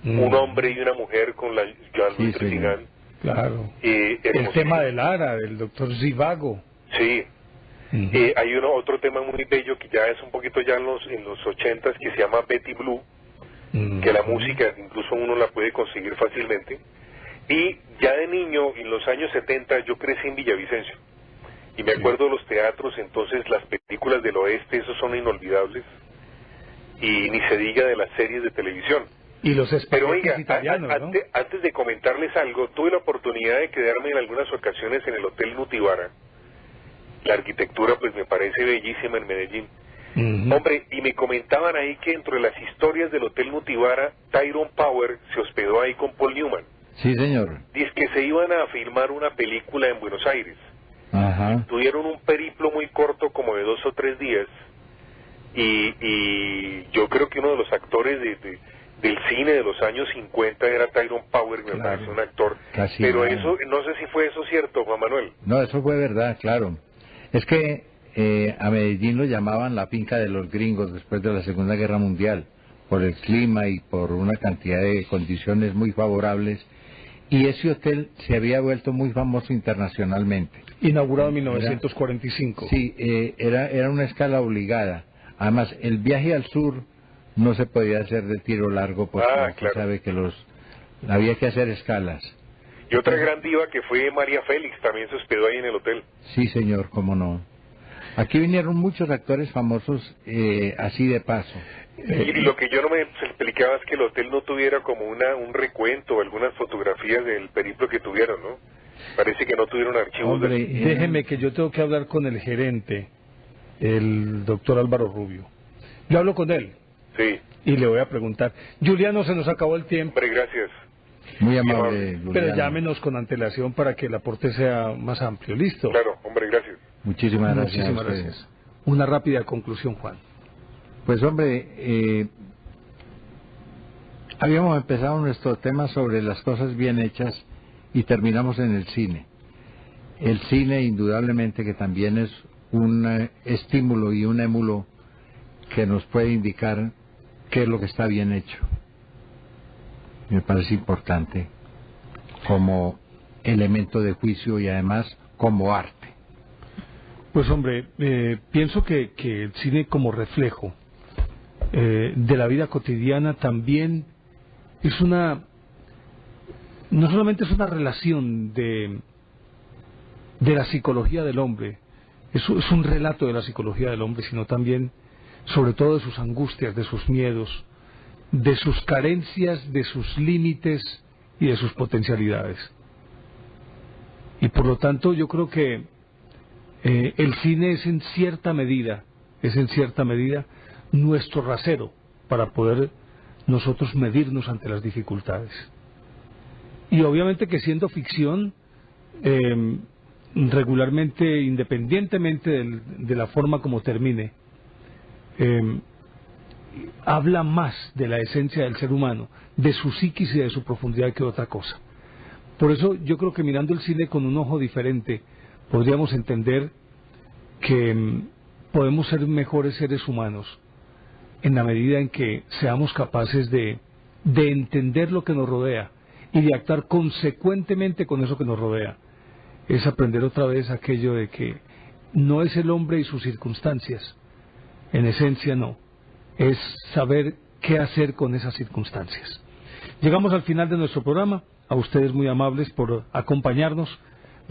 Un hombre y una mujer con la Joan Luis Trinidad. Claro. El tema de Lara, del doctor Zhivago. Sí. Hay otro tema muy bello que ya es un poquito ya en los 80s, que se llama Betty Blue, que la música incluso uno la puede conseguir fácilmente. Y ya de niño, en los años 70, yo crecí en Villavicencio. Y me acuerdo de los teatros, entonces las películas del oeste, esos son inolvidables. Y ni se diga de las series de televisión. Y los Pero oiga, italianos, ¿no? antes de comentarles algo, tuve la oportunidad de quedarme en algunas ocasiones en el Hotel Nutibara. La arquitectura pues me parece bellísima en Medellín. Hombre, y me comentaban ahí que dentro de las historias del Hotel Nutibara, Tyrone Power se hospedó ahí con Paul Newman. Sí, señor. Dice que se iban a filmar una película en Buenos Aires. Ajá. Tuvieron un periplo muy corto, como de 2 o 3 días, y yo creo que uno de los actores del cine de los años 50 era Tyrone Power, me parece un actor. Casi pero nada. eso, no sé si fue eso cierto, Juan Manuel. No, eso fue verdad, claro. Es que a Medellín lo llamaban la finca de los gringos después de la Segunda Guerra Mundial, por el clima y por una cantidad de condiciones muy favorables, y ese hotel se había vuelto muy famoso internacionalmente. Inaugurado en 1945. Sí, era una escala obligada. Además, el viaje al sur no se podía hacer de tiro largo porque claro. sabe que había que hacer escalas. Y otra gran diva que fue María Félix también se hospedó ahí en el hotel. Sí, señor, cómo no. Aquí vinieron muchos actores famosos así de paso. Y lo que yo no me explicaba es que el hotel no tuviera como un recuento o algunas fotografías del periplo que tuvieron, ¿no? Parece que no tuvieron archivos. Hombre, déjeme que yo tengo que hablar con el gerente, el doctor Álvaro Rubio. Yo hablo con él. Sí. Y le voy a preguntar. Juliano, se nos acabó el tiempo. Hombre, gracias. Muy amable, Pero llámenos con antelación para que el aporte sea más amplio. ¿Listo? Claro, hombre, gracias. Muchísimas gracias. Muchísimas gracias. Una rápida conclusión, Juan. Pues hombre, habíamos empezado nuestro tema sobre las cosas bien hechas y terminamos en el cine. El cine indudablemente que también es un estímulo y un émulo que nos puede indicar qué es lo que está bien hecho. Me parece importante como elemento de juicio y además como arte. Pues hombre, pienso que el cine como reflejo de la vida cotidiana también es no solamente es una relación de la psicología del hombre, es un relato de la psicología del hombre, sino también, sobre todo, de sus angustias, de sus miedos, de sus carencias, de sus límites y de sus potencialidades. Y por lo tanto yo creo que el cine es en cierta medida nuestro rasero para poder nosotros medirnos ante las dificultades. Y obviamente que siendo ficción, regularmente, independientemente de la forma como termine, habla más de la esencia del ser humano, de su psiquis y de su profundidad que otra cosa. Por eso yo creo que mirando el cine con un ojo diferente podríamos entender que podemos ser mejores seres humanos en la medida en que seamos capaces de entender lo que nos rodea y de actuar consecuentemente con eso que nos rodea. Es aprender otra vez aquello de que no es el hombre y sus circunstancias, en esencia no, es saber qué hacer con esas circunstancias. Llegamos al final de nuestro programa, a ustedes muy amables por acompañarnos.